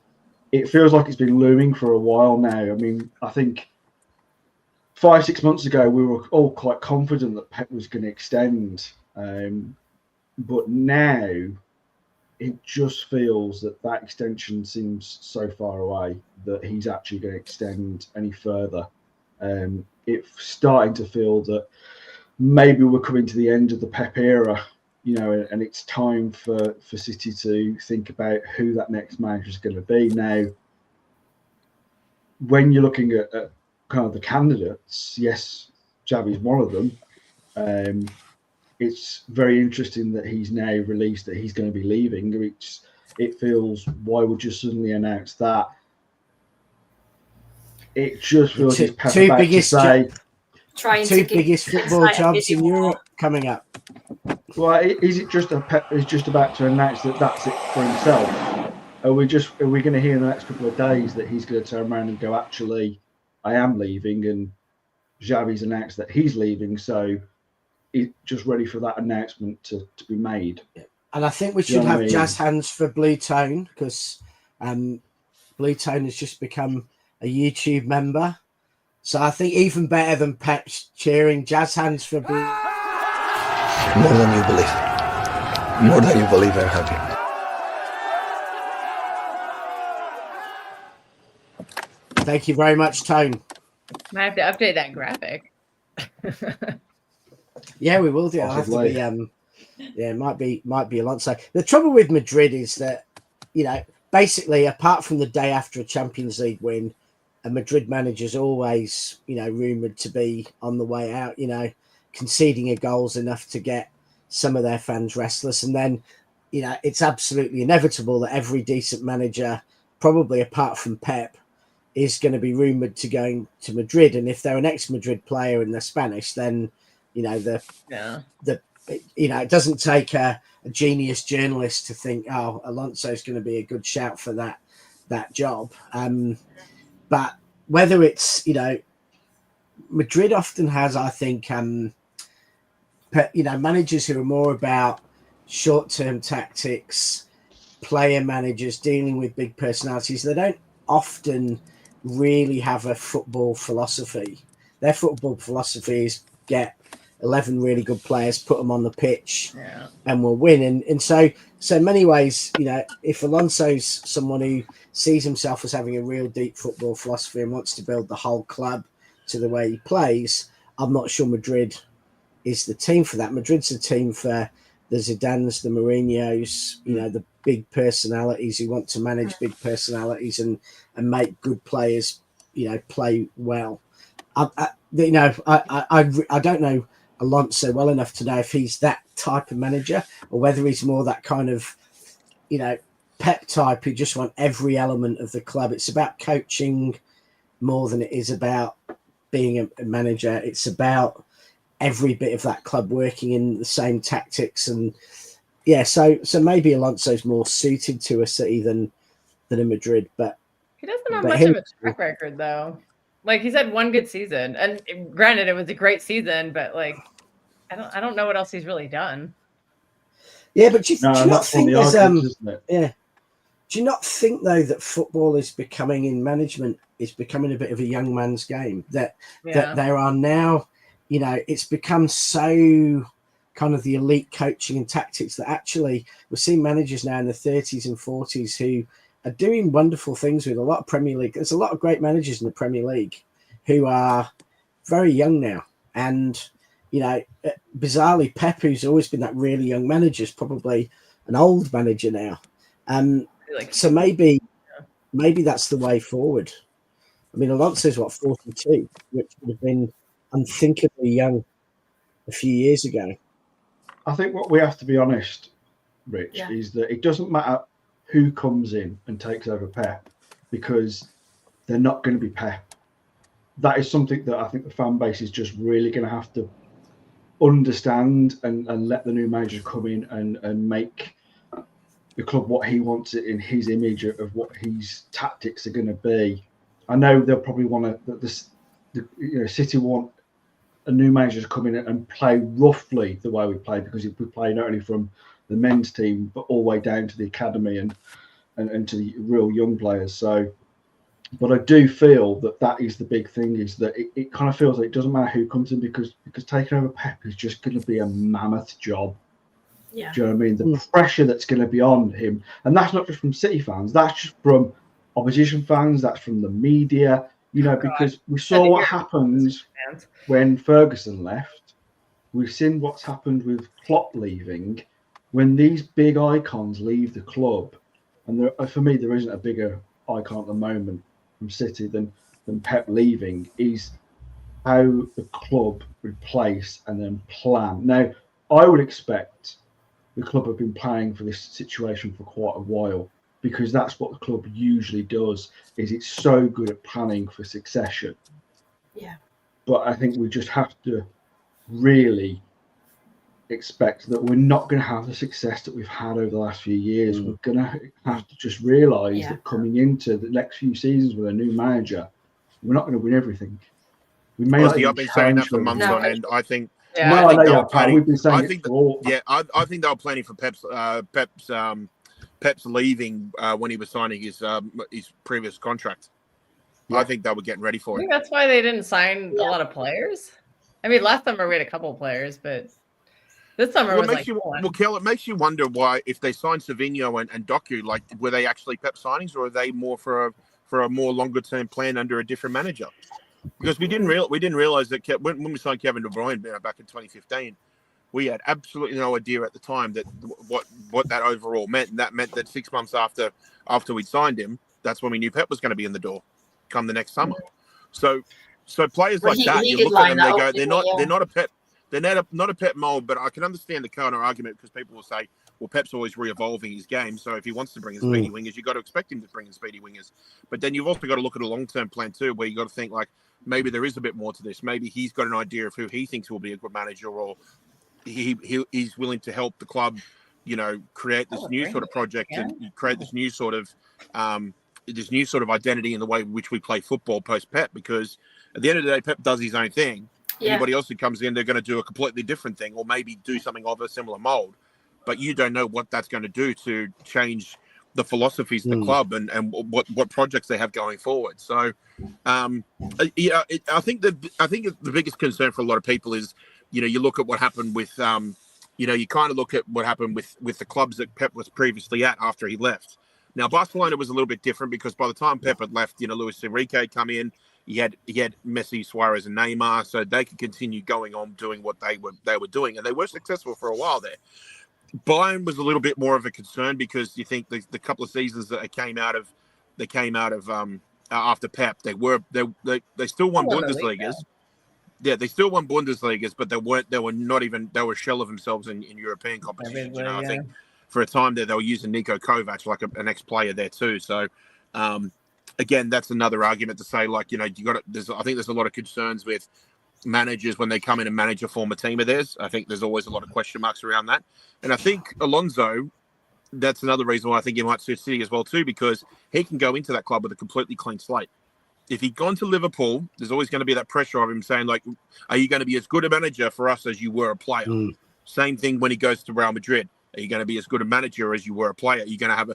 it feels like it's been looming for a while now. I mean, I think 5-6 months ago, we were all quite confident that Pep was going to extend. But now it just feels that that extension seems so far away that he's actually going to extend any further. It's starting to feel that maybe we're coming to the end of the Pep era, and it's time for City to think about who that next manager is going to be. Now, when you're looking at kind of the candidates, yes, Xavi's one of them. It's very interesting that he's now released that he's going to be leaving. It feels, why would you suddenly announce that? It just feels it's Pep about to say two biggest football jobs in Europe coming up. Well, is it just Pep is just about to announce that that's it for himself? Are we going to hear in the next couple of days that he's going to turn around and go, actually, I am leaving, and Xavi's announced that he's leaving, so he's just ready for that announcement to be made. And I think we should have jazz hands for Blue Tone, because Blue Tone has just become a YouTube member. So I think even better than Pep's cheering, jazz hands for Blue. More than you believe. More than you believe, I'm happy. Thank you very much, Tone. Might have to update that graphic. Yeah, we will do. I'll have to be. Yeah, it might be Alonso. The trouble with Madrid is that, basically, apart from the day after a Champions League win, a Madrid manager's always, rumoured to be on the way out. Conceding a goal's enough to get some of their fans restless, and then, it's absolutely inevitable that every decent manager, probably apart from Pep, is going to be rumoured to going to Madrid. And if they're an ex-Madrid player and they're Spanish, then it doesn't take a genius journalist to think, oh, Alonso's going to be a good shout for that job. But whether it's, Madrid often has, I think, managers who are more about short-term tactics, player managers dealing with big personalities. They don't often really have a football philosophy. Their football philosophy is get 11 really good players, put them on the pitch, and we'll win. And so in many ways, if Alonso's someone who sees himself as having a real deep football philosophy and wants to build the whole club to the way he plays, I'm not sure Madrid is the team for that. Madrid's a team for the Zidanes, the Mourinhos, the big personalities who want to manage big personalities and make good players, play well. I don't know Alonso well enough to know if he's that type of manager or whether he's more that kind of, Pep type who just want every element of the club. It's about coaching more than it is about being a manager. It's about every bit of that club working in the same tactics. And so maybe Alonso's more suited to a City than a Madrid, but he doesn't have much of a track record though. Like, he's had one good season, and granted, it was a great season, but I don't know what else he's really done. Yeah, but do you not think there's do you not think though that football is becoming in management is becoming a bit of a young man's game? That there are now, it's become so kind of the elite coaching and tactics that actually we're seeing managers now in the 30s and 40s who are doing wonderful things with a lot of Premier League. There's a lot of great managers in the Premier League who are very young now. And, bizarrely, Pep, who's always been that really young manager, is probably an old manager now. So maybe that's the way forward. I mean, Alonso's 42, which would have been unthinkably young a few years ago. I think what we have to be honest, Rich, is that it doesn't matter who comes in and takes over Pep, because they're not going to be Pep. That is something that I think the fan base is just really going to have to understand and let the new manager come in and make the club what he wants it in his image of what his tactics are going to be. I know they'll probably want to, City want a new manager to come in and play roughly the way we play, because we play not only from the men's team but all the way down to the academy, and and to the real young players. So, but I do feel that is the big thing, is that it kind of feels like it doesn't matter who comes in, because taking over Pep is just going to be a mammoth job. Yeah. Do you know what I mean? The pressure that's going to be on him, and that's not just from City fans, that's just from opposition fans, that's from the media, because we saw what happened when Ferguson left. We've seen what's happened with Klopp leaving. When these big icons leave the club, and for me, there isn't a bigger icon at the moment from City than Pep leaving, is how the club replace and then plan. Now, I would expect the club have been planning for this situation for quite a while, because that's what the club usually does, is it's so good at planning for succession. Yeah. But I think we just have to really expect that we're not going to have the success that we've had over the last few years. We're going to have to just realise that coming into the next few seasons with a new manager, we're not going to win everything. We may not. I've been saying that for months on end. I think. Yeah, no, I think I know we've been saying it for all. Yeah, I think they were planning for Pep's leaving when he was signing his previous contract. Yeah. I think they were getting ready for it. I think that's why they didn't sign a lot of players. I mean, last summer we had a couple of players, but this summer was like well, Kel, it makes you wonder why, if they signed Savinho and Doku, like, were they actually Pep signings, or are they more for a more longer term plan under a different manager? Because we didn't realize that when we signed Kevin De Bruyne back in 2015, we had absolutely no idea at the time that what that overall meant, and that meant that 6 months after we'd signed him, that's when we knew Pep was going to be in the door come the next summer. So players like that, you look at them, they go, they're not a Pep. They're not a Pep mold, but I can understand the counter argument, because people will say, well, Pep's always re-evolving his game, so if he wants to bring in speedy wingers, you've got to expect him to bring in speedy wingers. But then you've also got to look at a long-term plan too, where you've got to think, like, maybe there is a bit more to this. Maybe he's got an idea of who he thinks will be a good manager, or he's willing to help the club, create this new sort of project and create this new sort of identity in the way in which we play football post-Pep. Because at the end of the day, Pep does his own thing. Yeah. Anybody else who comes in, they're going to do a completely different thing, or maybe do something of a similar mold. But you don't know what that's going to do to change the philosophies of the club and what projects they have going forward. So, I think the biggest concern for a lot of people is, you look at what happened with, you kind of look at what happened with the clubs that Pep was previously at after he left. Now, Barcelona was a little bit different, because by the time Pep had left, Luis Enrique come in. He had Messi, Suarez, and Neymar, so they could continue going on doing what they were doing, and they were successful for a while there. Bayern was a little bit more of a concern, because you think the couple of seasons that came out of after Pep, they still won Bundesligas. Yeah, they still won Bundesligas, but they were a shell of themselves in European competitions. I think for a time there, they were using Niko Kovac, like an ex-player there too. So, again, that's another argument to say, like, I think there's a lot of concerns with managers when they come in and manage a former team of theirs. I think there's always a lot of question marks around that. And I think Alonso, that's another reason why I think he might suit City as well too, because he can go into that club with a completely clean slate. If he'd gone to Liverpool, there's always going to be that pressure of him saying, like, are you going to be as good a manager for us as you were a player? Same thing when he goes to Real Madrid. Are you going to be as good a manager as you were a player? Are you going to have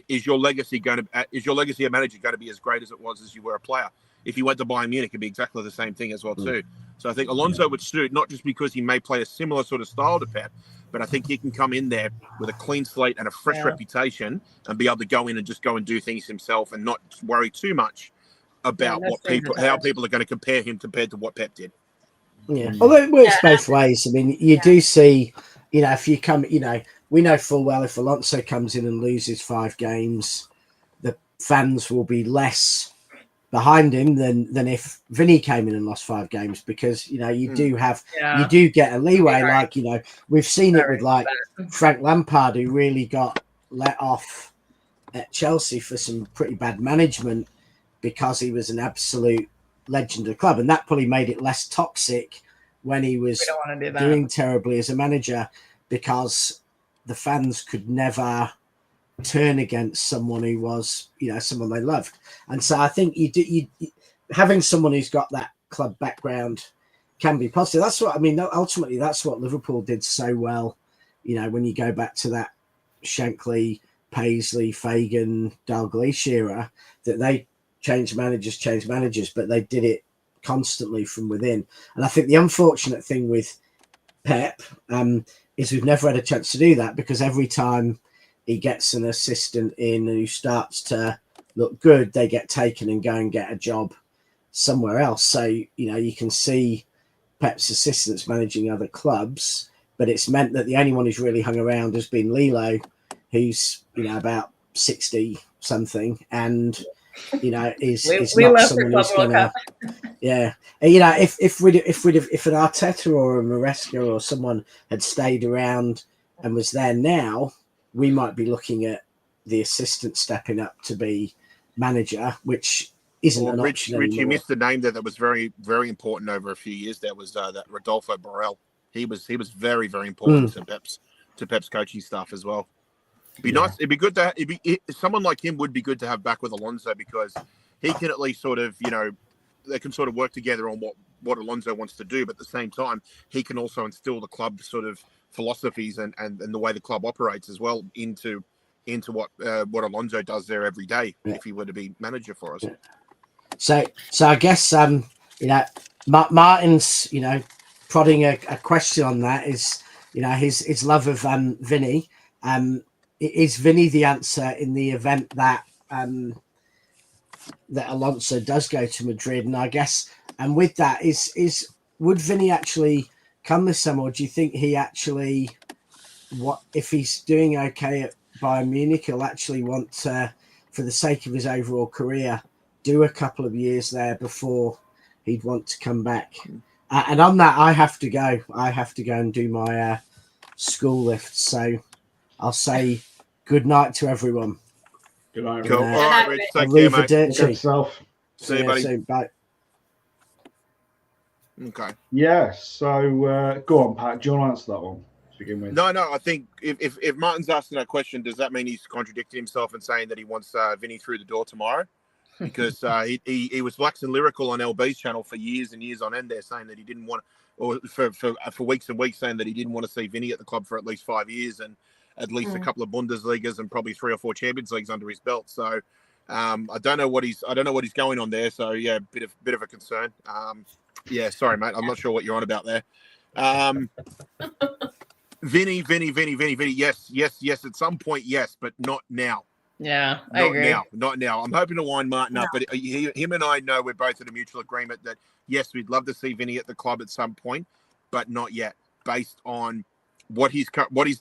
is your legacy a manager going to be as great as it was as you were a player? If he went to Bayern Munich, it'd be exactly the same thing as well too. So I think Alonso would suit, not just because he may play a similar sort of style to Pep, but I think he can come in there with a clean slate and a fresh reputation and be able to go in and just go and do things himself and not worry too much about how people are going to compare him compared to what Pep did. Yeah, although it works both ways. I mean, you do see, if you come, we know full well if Alonso comes in and loses 5 games, the fans will be less behind him than if Vinny came in and lost 5 games, because you do get a leeway. Like we've seen it with like Frank Lampard, who really got let off at Chelsea for some pretty bad management because he was an absolute legend of the club, and that probably made it less toxic when he was doing terribly as a manager, because the fans could never turn against someone who was, someone they loved. And so I think you having someone who's got that club background can be positive. That's what I mean. Ultimately, that's what Liverpool did so well. When you go back to that Shankly, Paisley, Fagan, Dalglish era, that they changed managers, but they did it constantly from within. And I think the unfortunate thing with Pep is we've never had a chance to do that, because every time he gets an assistant in who starts to look good, they get taken and go and get a job somewhere else. So, you can see Pep's assistants managing other clubs, but it's meant that the only one who's really hung around has been Lilo, who's, about 60 something, and, is not someone who's going to, yeah. If an Arteta or a Maresca or someone had stayed around and was there now, we might be looking at the assistant stepping up to be manager, which isn't an option anymore. Rich, you missed the name there that was very, very important over a few years. There was that Rodolfo Borrell. He was very, very important to Pep's coaching staff as well. It'd be nice. It'd be good to someone like him would be good to have back with Alonso, because he can at least sort of, they can sort of work together on what Alonso wants to do, but at the same time, he can also instill the club sort of philosophies and the way the club operates as well into what Alonso does there every day if he were to be manager for us. So I guess Martin's prodding a question on that is his love of Vinny. Is Vinny the answer in the event that that Alonso does go to Madrid? And I guess, and with that, would Vinny actually come this summer, or do you think he actually, if he's doing okay at Bayern Munich, he'll actually want to, for the sake of his overall career, do a couple of years there before he'd want to come back? And on that, I have to go and do my school lift. So I'll say good night to everyone. Good night. Cool. All right, Rich. Take care, mate. See you, buddy. Soon. Bye. Okay. Yeah. So go on, Pat. Do you want to answer that one to begin with? No. I think if Martin's asking that question, does that mean he's contradicting himself and saying that he wants Vinny through the door tomorrow? Because he was waxing lyrical on LB's channel for years and years on end there, saying that he didn't want, or for weeks and weeks, saying that he didn't want to see Vinny at the club for at least 5 years and at least a couple of Bundesligas and probably 3 or 4 Champions Leagues under his belt. So I don't know what he's going on there. So yeah, bit of a concern. Yeah, sorry, mate. I'm not sure what you're on about there. Vinny. Yes. At some point, yes, but not now. Yeah, I agree. Not now. I'm hoping to wind Martin up, but him and I know we're both in a mutual agreement that yes, we'd love to see Vinny at the club at some point, but not yet. Based on what he's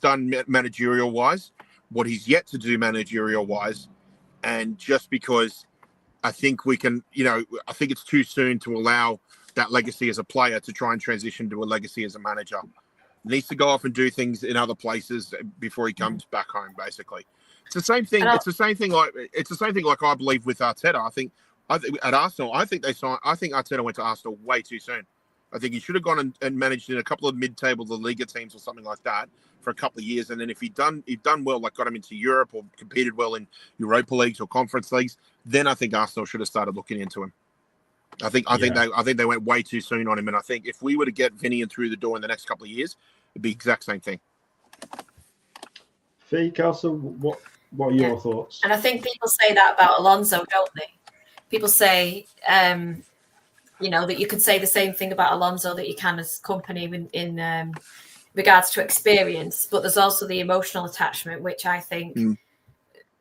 done managerial wise, what he's yet to do managerial wise, and just because I think we can, I think it's too soon to allow that legacy as a player to try and transition to a legacy as a manager. He needs to go off and do things in other places before he comes back home. Basically, it's the same thing. It's the same thing like I believe with Arteta. I think at Arsenal, I think Arteta went to Arsenal way too soon. I think he should have gone and managed in a couple of mid-table La Liga teams or something like that for a couple of years, and then if he'd done well, like got him into Europe or competed well in Europa Leagues or Conference Leagues, then I think Arsenal should have started looking into him. I think they went way too soon on him, and I think if we were to get Vinny in through the door in the next couple of years, it'd be the exact same thing. Fee, Castle, what are your thoughts? And I think people say that about Alonso, don't they? People say, that you could say the same thing about Alonso that you can as company in regards to experience, but there's also the emotional attachment, which I think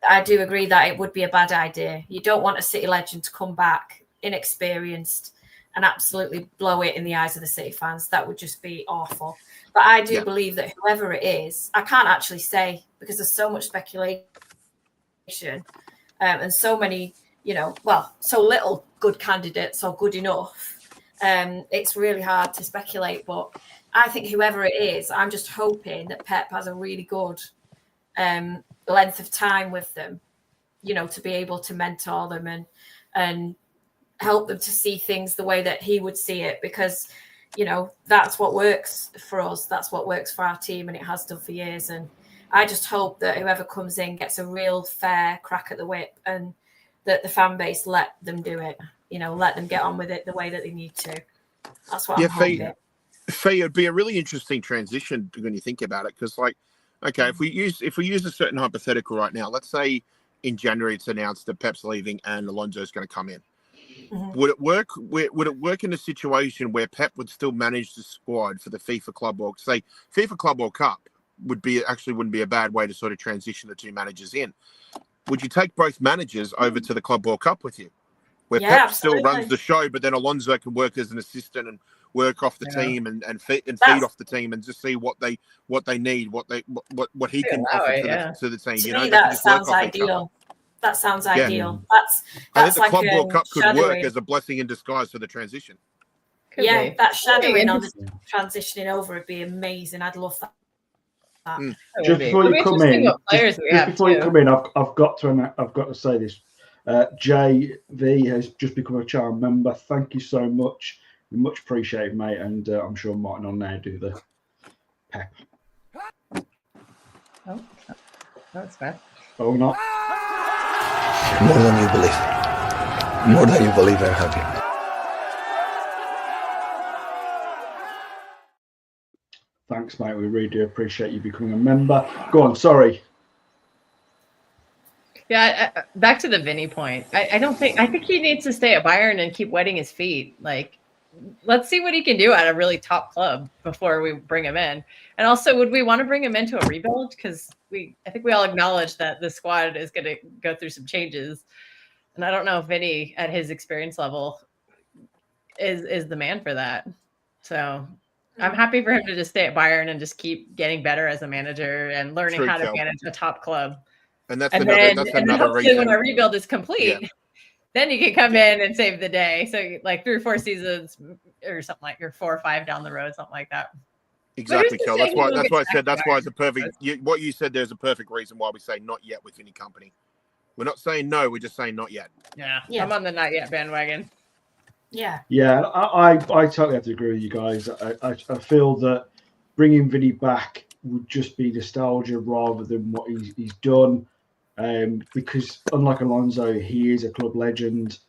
I do agree that it would be a bad idea. You don't want a City legend to come back inexperienced and absolutely blow it in the eyes of the City fans. That would just be awful. But I do believe that whoever it is, I can't actually say because there's so much speculation and so many, so little good candidates or good enough. It's really hard to speculate, but I think whoever it is, I'm just hoping that Pep has a really good length of time with them, to be able to mentor them and help them to see things the way that he would see it, because that's what works for us, that's what works for our team, and it has done for years. And I just hope that whoever comes in gets a real fair crack at the whip, and that the fan base let them do it, let them get on with it the way that they need to. That's what I'm hoping. Faye, it'd be a really interesting transition when you think about it, because Okay, if we use a certain hypothetical right now, let's say in January it's announced that Pep's leaving and Alonso's going to come in. Mhm. Would it work? Would it work in a situation where Pep would still manage the squad for the FIFA Club World? Say FIFA Club World Cup wouldn't be a bad way to sort of transition the two managers in. Would you take both managers over to the Club World Cup with you, where Yeah, Pep still runs absolutely. the show, but then Alonso can work as an assistant and work off the Yeah. team and feed That's- off the team and just see what they need, what he Yeah, can allow offer it, to yeah. the team. To You know, me, they can that just work sounds off each other. ideal. That sounds Yeah. ideal. I think That's the like Club World Cup could work shadowing. as a blessing in disguise for the transition. Could Yeah, be. that Could shadowing be on the interesting. transitioning over would be amazing. I'd love that. Mm. It would Just be. before It'll you be come interesting in, what players we have before you too. come in, I've got to say this. JV has just become a charm member. Thank you so much. Much appreciated, mate. And I'm sure Martin will now do the Pep. Oh, that's fair. Oh, not. More than you believe. More than you believe, I'm happy. Thanks, mate. We really do appreciate you becoming a member. Go on, sorry. Yeah, back to the Vinny point. I think he needs to stay at Bayern and keep wetting his feet. Like, let's see what he can do at a really top club before we bring him in. And also, would we want to bring him into a rebuild? Because I think we all acknowledge that the squad is going to go through some changes. And I don't know if Vinny, at his experience level, is the man for that. So I'm happy for him to just stay at Bayern and just keep getting better as a manager and learning True, how to Kel. manage a top club. And that's And another then hopefully reason. when our rebuild is complete, then you can come in and save the day. So like 3 or 4 seasons or something like, or 4 or 5 down the road, something like that. Exactly, to Kel. say That's he why. won't That's get why I said. sacked That's by why it's a Bayern? perfect. What you said there's a perfect reason why we say not yet with any company. We're not saying no. We're just saying not yet. Yeah, Yeah. I'm on the not yet bandwagon. Yeah. Yeah, I totally have to agree with you guys. I feel that bringing Vinny back would just be nostalgia rather than what he's done. Because unlike Alonso, he is a club legend,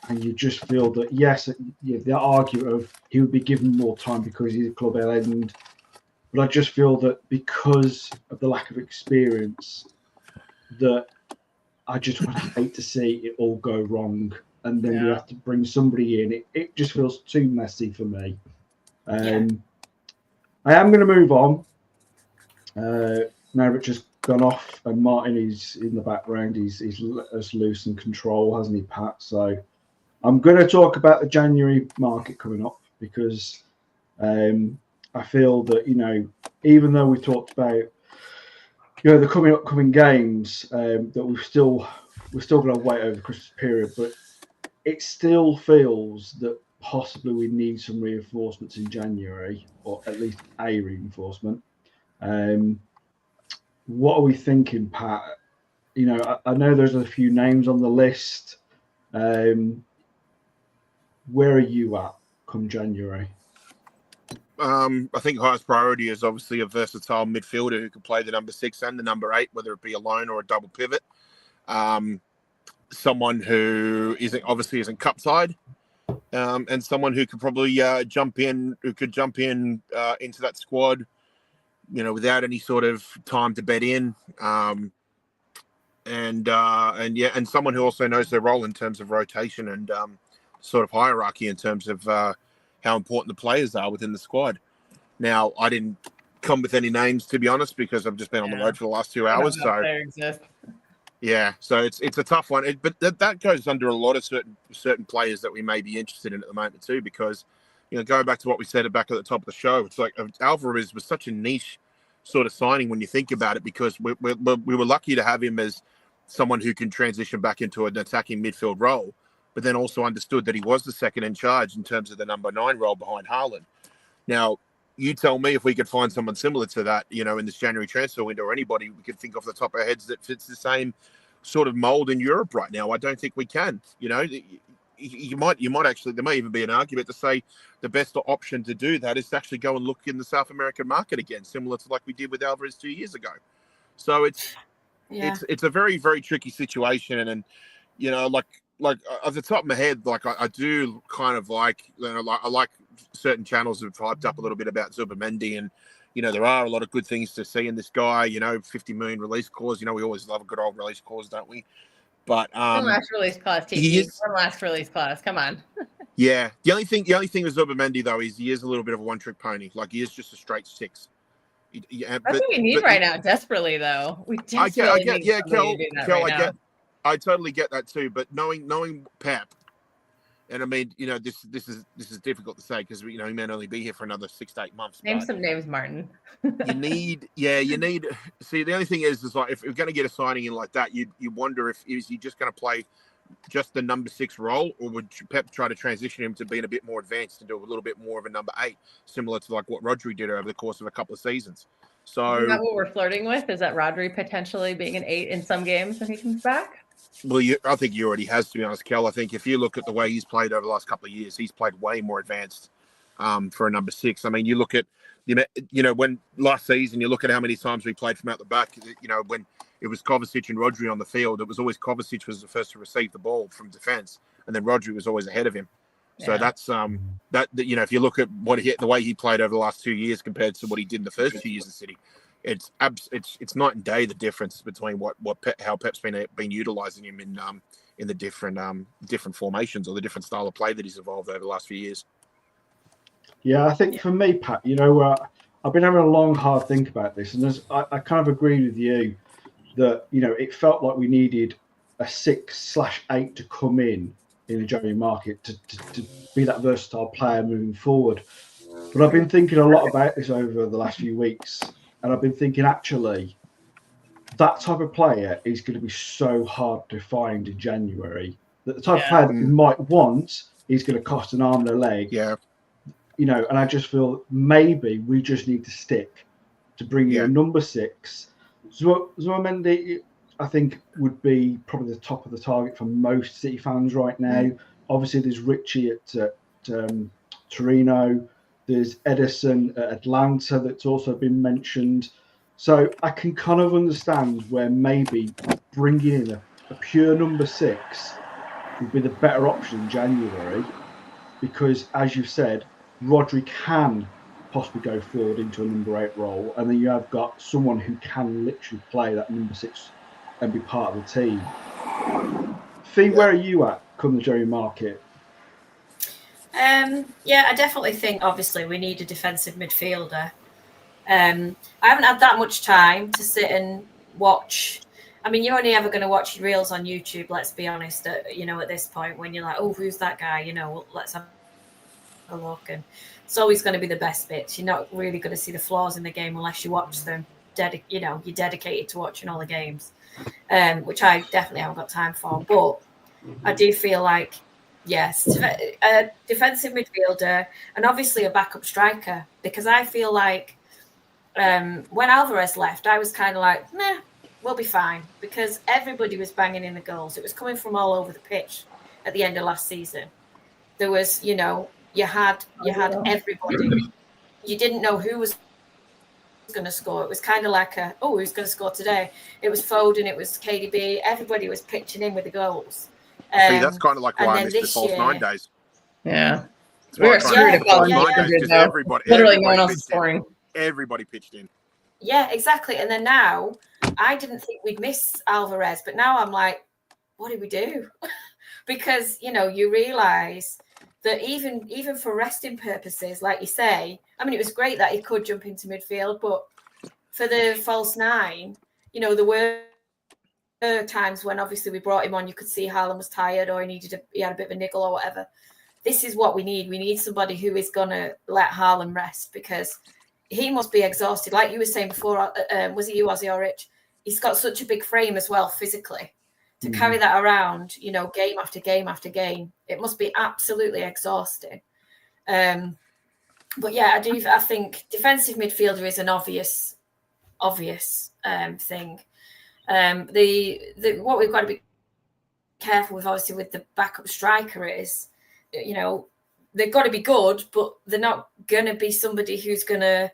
and you just feel that yes, the argument of he would be given more time because he's a club legend, but I just feel that because of the lack of experience, that I just would hate to see it all go wrong, and then we have to bring somebody in. It just feels too messy for me. I am going to move on. Now Richard's gone off and Martin is in the background. He's let us loose and control, hasn't he, Pat? So I'm going to talk about the January market coming up because I feel that, even though we've talked about, the upcoming games, that we're still going to wait over the Christmas period, but it still feels that possibly we need some reinforcements in January, or at least a reinforcement. What are we thinking, Pat? I know there's a few names on the list. Where are you at come January? I think highest priority is obviously a versatile midfielder who can play the number 6 and the number 8, whether it be alone or a double pivot. Someone who isn't cup side, and someone who could probably jump in into that squad, without any sort of time to bed in, and someone who also knows their role in terms of rotation and sort of hierarchy in terms of how important the players are within the squad. Now, I didn't come with any names, to be honest, because I've just been on the road for the last 2 hours. So yeah, so it's a tough one. But that goes under a lot of certain players that we may be interested in at the moment too, because going back to what we said back at the top of the show, it's like Alvarez was such a niche sort of signing when you think about it, because we were lucky to have him as someone who can transition back into an attacking midfield role, but then also understood that he was the second in charge in terms of the number 9 role behind Haaland. Now, you tell me if we could find someone similar to that, in this January transfer window, or anybody we could think off the top of our heads that fits the same sort of mold in Europe right now. I don't think we can. You might actually, there may even be an argument to say the best option to do that is to actually go and look in the South American market again, similar to like we did with Alvarez 2 years ago. So it's a very, very tricky situation, and like off the top of my head, like I do kind of like, I like certain channels have hyped up a little bit about Zubimendi and there are a lot of good things to see in this guy. 50 million release clause. We always love a good old release clause, don't we? But one last release clause, TG. One last release clause. Come on. Yeah. The only thing with Zubimendi though is he is a little bit of a one-trick pony. Like he is just a straight 6. That's what we need right now, desperately though. We desperately need somebody to do that right now. I totally get that too. But knowing Pep, and I mean, this is difficult to say because he may only be here for another 6 to 8 months. Name some names, Martin. you need. See, the only thing is like if we're going to get a signing in like that, you wonder is he just going to play just the number 6 role, or would Pep try to transition him to being a bit more advanced and do a little bit more of a number 8, similar to like what Rodri did over the course of a couple of seasons? So is that what we're flirting with? Is that Rodri potentially being an 8 in some games when he comes back? Well, I think he already has, to be honest, Kel. I think if you look at the way he's played over the last couple of years, he's played way more advanced for a number 6. I mean, you look at, when last season, you look at how many times we played from out the back, when it was Kovacic and Rodri on the field, it was always Kovacic was the first to receive the ball from defense, and then Rodri was always ahead of him. Yeah. So that's if you look at the way he played over the last 2 years compared to what he did in the first 2 years of City, it's night and day the difference between how Pep's been utilizing him in the different formations or the different style of play that he's evolved over the last few years. Yeah, I think for me, Pat, I've been having a long, hard think about this, and I kind of agree with you that it felt like we needed a 6/8 to come in the January market to be that versatile player moving forward. But I've been thinking a lot about this over the last few weeks, and I've been thinking actually that type of player is going to be so hard to find in January. That the type of player that we might want is going to cost an arm and a leg. Yeah. And I just feel maybe we just need to stick to bring in a number 6. Zubimendi, I think, would be probably the top of the target for most City fans right now. Obviously, there's Richie at Torino. There's Edison at Atlanta that's also been mentioned. So I can kind of understand where maybe bringing in a pure number 6 would be the better option in January because, as you've said, Rodri can possibly go forward into a number 8 role, and then you have got someone who can literally play that number 6 and be part of the team. Fee, where are you at come the January market? I definitely think obviously we need a defensive midfielder. I haven't had that much time to sit and watch. I mean, you're only ever going to watch reels on YouTube, let's be honest, at this point when you're like, oh, who's that guy? Let's have a look. And it's always going to be the best bits. You're not really going to see the flaws in the game unless you watch them. You're dedicated to watching all the games, which I definitely haven't got time for. But I do feel like, yes, a defensive midfielder and obviously a backup striker, because I feel like when Alvarez left, I was kind of like, nah, we'll be fine, because everybody was banging in the goals. It was coming from all over the pitch at the end of last season. There was, you had everybody. You didn't know who was going to score. It was kind of like who's going to score today? It was Foden, it was KDB. Everybody was pitching in with the goals. See, that's kind of like why I missed the false 9 days. Yeah. We were screwed at false 9 days because everybody no one else is scoring. Everybody pitched in. Yeah, exactly. And then now, I didn't think we'd miss Alvarez, but now I'm like, what do we do? Because, you realise that even for resting purposes, like you say, I mean, it was great that he could jump into midfield, but for the false 9, there were times when obviously we brought him on, you could see Haaland was tired or he had a bit of a niggle or whatever. This is what we need. We need somebody who is going to let Haaland rest, because he must be exhausted. Like you were saying before, was it you, Ozzy or Rich? He's got such a big frame as well physically to carry that around, game after game after game. It must be absolutely exhausting. But yeah, I think defensive midfielder is an obvious thing. What we've got to be careful with, obviously, with the backup striker is, they've got to be good, but they're not going to be somebody who's going to,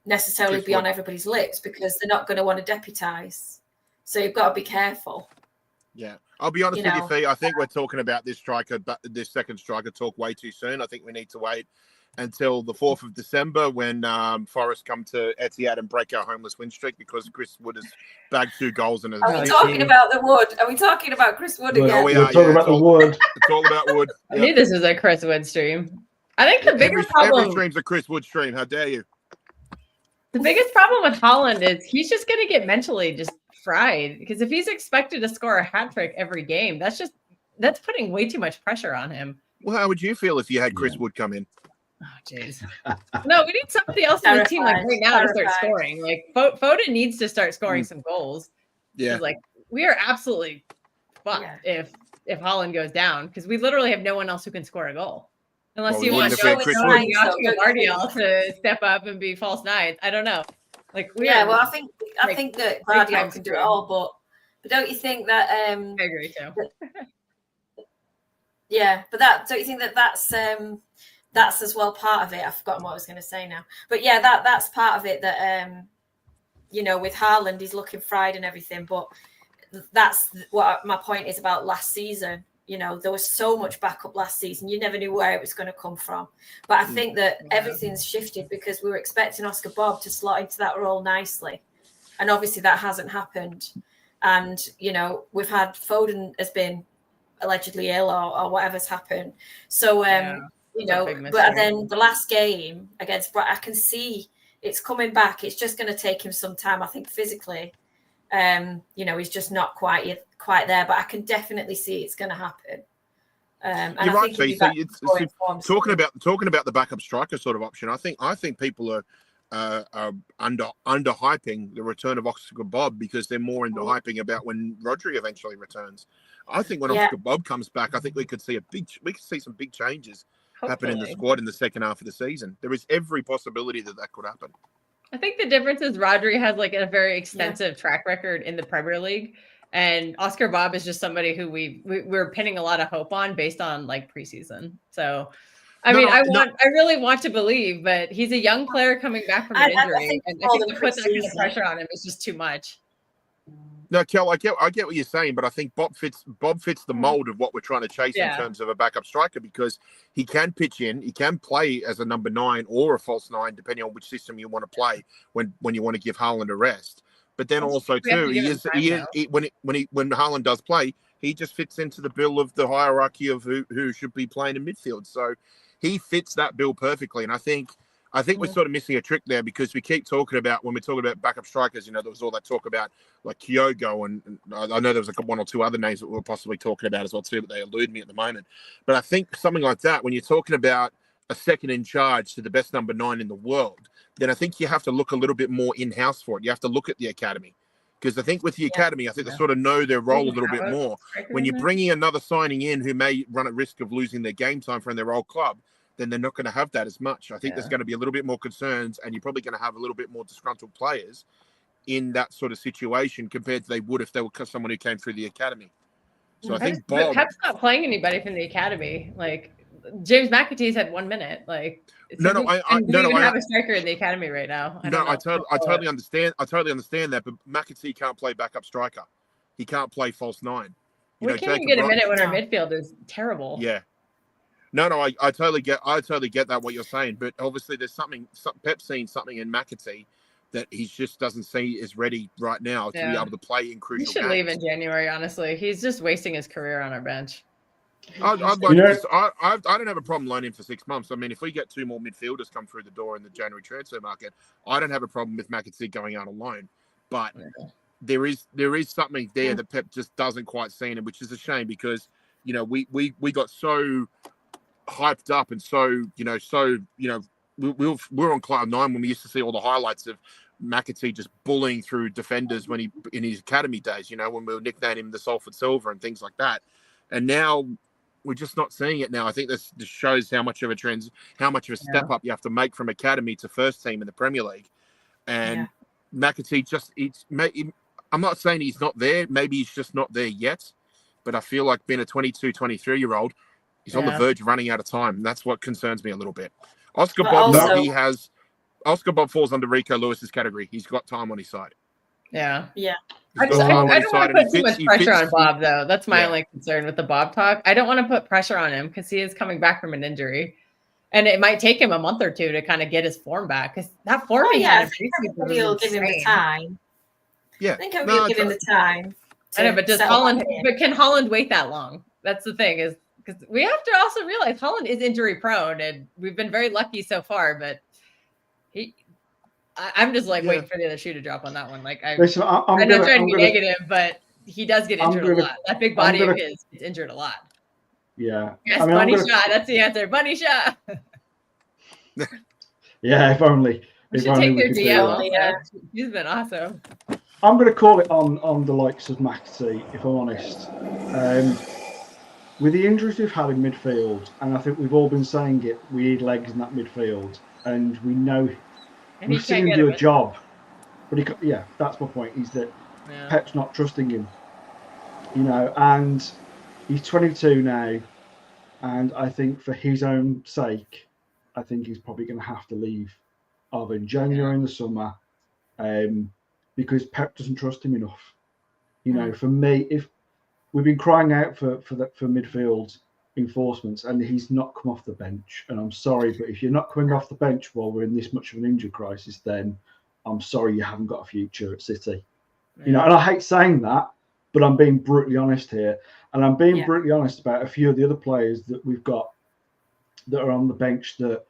necessarily be on everybody's lips, because they're not going to want to deputise. So you've got to be careful. Yeah, I'll be honest with you, Fee. I think we're talking about this second striker talk way too soon. I think we need to wait until the 4th of December when Forest come to Etihad and break our homeless win streak because Chris Wood has bagged 2 goals in a Are we talking about the Wood? Are we talking about Chris Wood again? We're talking about the Wood. It's all about Wood. I knew this was a Chris Wood stream. I think the bigger every problem. stream's a Chris Wood stream. How dare you? The biggest problem with Haaland is he's just going to get mentally just fried because if he's expected to score a hat trick every game, that's putting way too much pressure on him. Well, how would you feel if you had Chris Wood come in? Oh, jeez. No, we need somebody else in the team like right now to start scoring. Like Foden needs to start scoring some goals. Yeah. Like we are absolutely fucked if Haaland goes down because we literally have no one else who can score a goal. Unless you want Joey Gvardiol to step up and be false nines. I don't know. Like well, I think that Gvardiol can do it all, but don't you think that I agree too. Don't you think that that's as well part of it? I've forgotten what I was going to say now. But yeah, that's part of it that with Haaland he's looking fried and everything, but that's what my point is about last season. There was so much backup last season. You never knew where it was going to come from. But I think that everything's shifted because we were expecting Oscar Bob to slot into that role nicely. And obviously that hasn't happened. And, we've had Foden has been allegedly ill or whatever's happened. So, but then the last game against Brighton, I can see it's coming back. It's just going to take him some time, I think, physically. He's just not quite there, but I can definitely see it's going to happen. And You're right, Fee. Talking about the backup striker sort of option, I think people are underhyping the return of Oscar Bob because they're more into hyping about when Rodri eventually returns. I think when Oscar Bob comes back, I think we could see some big changes happen in the squad in the second half of the season. There is every possibility that could happen. I think the difference is Rodri has like a very extensive track record in the Premier League, and Oscar Bob is just somebody who we're pinning a lot of hope on based on like preseason. So, I really want to believe, but he's a young player coming back from an injury, and I think to put that kind of pressure on him is just too much. No, Kel, I get what you're saying, but I think Bob fits the mold of what we're trying to chase in terms of a backup striker because he can pitch in, he can play as a number 9 or a false 9, depending on which system you want to play when you want to give Haaland a rest. But then also too, when Haaland does play, he just fits into the bill of the hierarchy of who should be playing in midfield. So he fits that bill perfectly, and I think we're sort of missing a trick there because we keep talking about when we're talking about backup strikers. There was all that talk about like Kyogo, and I know there was one or two other names that we were possibly talking about as well too, but they elude me at the moment. But I think something like that, when you're talking about a second in charge to the best number 9 in the world, then I think you have to look a little bit more in-house for it. You have to look at the academy. Because I think with the academy, I think they sort of know their role a little bit more. When you're bringing another signing in who may run at risk of losing their game time from their old club, then they're not going to have that as much. I think there's going to be a little bit more concerns, and you're probably going to have a little bit more disgruntled players in that sort of situation compared to they would if they were someone who came through the academy. So I think Bob... Pep's not playing anybody from the academy. Like, James McAtee's had 1 minute. Like, I have a striker in the academy right now. I totally understand. I totally understand that, but McAtee can't play backup striker. He can't play false 9. We can't even get a minute when our midfield is terrible. Yeah. No, I totally get that what you're saying, but obviously there's Pep's seen something in McAtee that he just doesn't see is ready right now to be able to play in crucial games. He should leave in January, honestly. He's just wasting his career on our bench. I don't have a problem loaning him for 6 months. I mean, if we get 2 more midfielders come through the door in the January transfer market, I don't have a problem with McAtee going out on loan. But there is something there that Pep just doesn't quite see, and which is a shame because we got so hyped up and we were on cloud 9 when we used to see all the highlights of McAtee just bullying through defenders when in his academy days, when we were nicknaming him the Salford Silver and things like that. And now we're just not seeing it now. I think this shows how much of a step up you have to make from academy to first team in the Premier League. And McAtee I'm not saying he's not there. Maybe he's just not there yet. But I feel like being a 22, 23-year-old, he's on the verge of running out of time. And that's what concerns me a little bit. Oscar Bob falls under Rico Lewis's category. He's got time on his side. Yeah. Yeah. I don't want to put too much pressure on Bob, though. That's my only concern with the Bob talk. I don't want to put pressure on him because he is coming back from an injury. And it might take him a month or two to kind of get his form back, because that form Oh he yeah, had I in think preseason was everybody will give him the insane. time. Yeah, I think everybody will give him the time. I know, but does settle Holland? back in. But can Holland wait that long? That's the thing, is because we have to also realize Holland is injury prone, and we've been very lucky so far. But I'm just like waiting for the other shoe to drop on that one. Like Listen, I'm not trying to be negative, but he does get injured a lot. That big body of his gets injured a lot. Yeah. Yes, bunny shot. That's the answer. Bunny shot. Yeah, if only. We If should only take we their could do DM that. also. Yeah. He's been awesome. I'm going to call it on the likes of Maxey, if I'm honest. With the injuries we've had in midfield, and I think we've all been saying it, we need legs in that midfield, and we know we've seen him do a job. But that's my point. Is that Pep's not trusting him, and he's 22 now, and I think for his own sake, I think he's probably going to have to leave either in January or in the summer, because Pep doesn't trust him enough. For me, if we've been crying out for midfield reinforcements, and he's not come off the bench, and I'm sorry, but if you're not coming off the bench while we're in this much of an injury crisis, then I'm sorry you haven't got a future at City. And I hate saying that, but I'm being brutally honest here, and I'm being brutally honest about a few of the other players that we've got that are on the bench that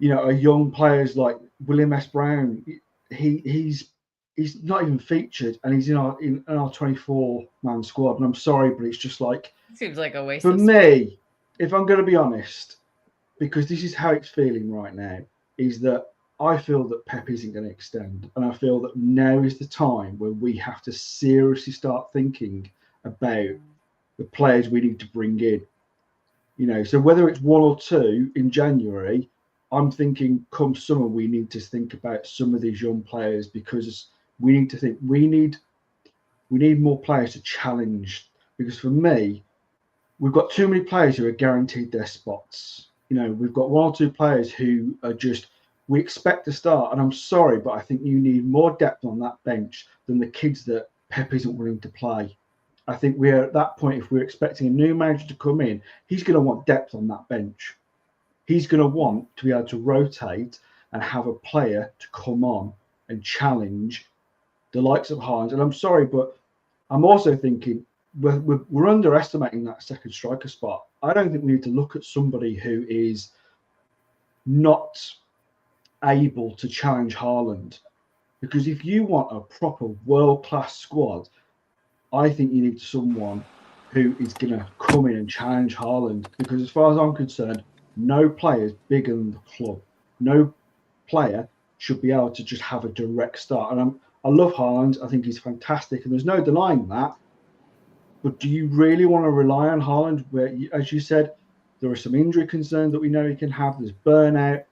are young players like William S. Brown. He's not even featured, and he's in our 24-man squad. And I'm sorry, but it's just like, seems like a waste. For me, if I'm going to be honest, because this is how it's feeling right now, is that I feel that Pep isn't going to extend, and I feel that now is the time where we have to seriously start thinking about the players we need to bring in. So whether it's one or two in January, I'm thinking come summer we need to think about some of these young players, because we need to think we need more players to challenge. Because for me, we've got too many players who are guaranteed their spots. We've got one or two players who are just, we expect to start. And I'm sorry, but I think you need more depth on that bench than the kids that Pep isn't willing to play. I think we're at that point, if we're expecting a new manager to come in, he's going to want depth on that bench. He's going to want to be able to rotate and have a player to come on and challenge the likes of Haaland. And I'm sorry, but I'm also thinking we're underestimating that second striker spot. I don't think we need to look at somebody who is not able to challenge Haaland. Because if you want a proper world-class squad, I think you need someone who is going to come in and challenge Haaland. Because as far as I'm concerned, no player is bigger than the club. No player should be able to just have a direct start. And I love Haaland. I think he's fantastic, and there's no denying that. But do you really want to rely on Haaland, where, as you said, there are some injury concerns that we know he can have? There's burnout.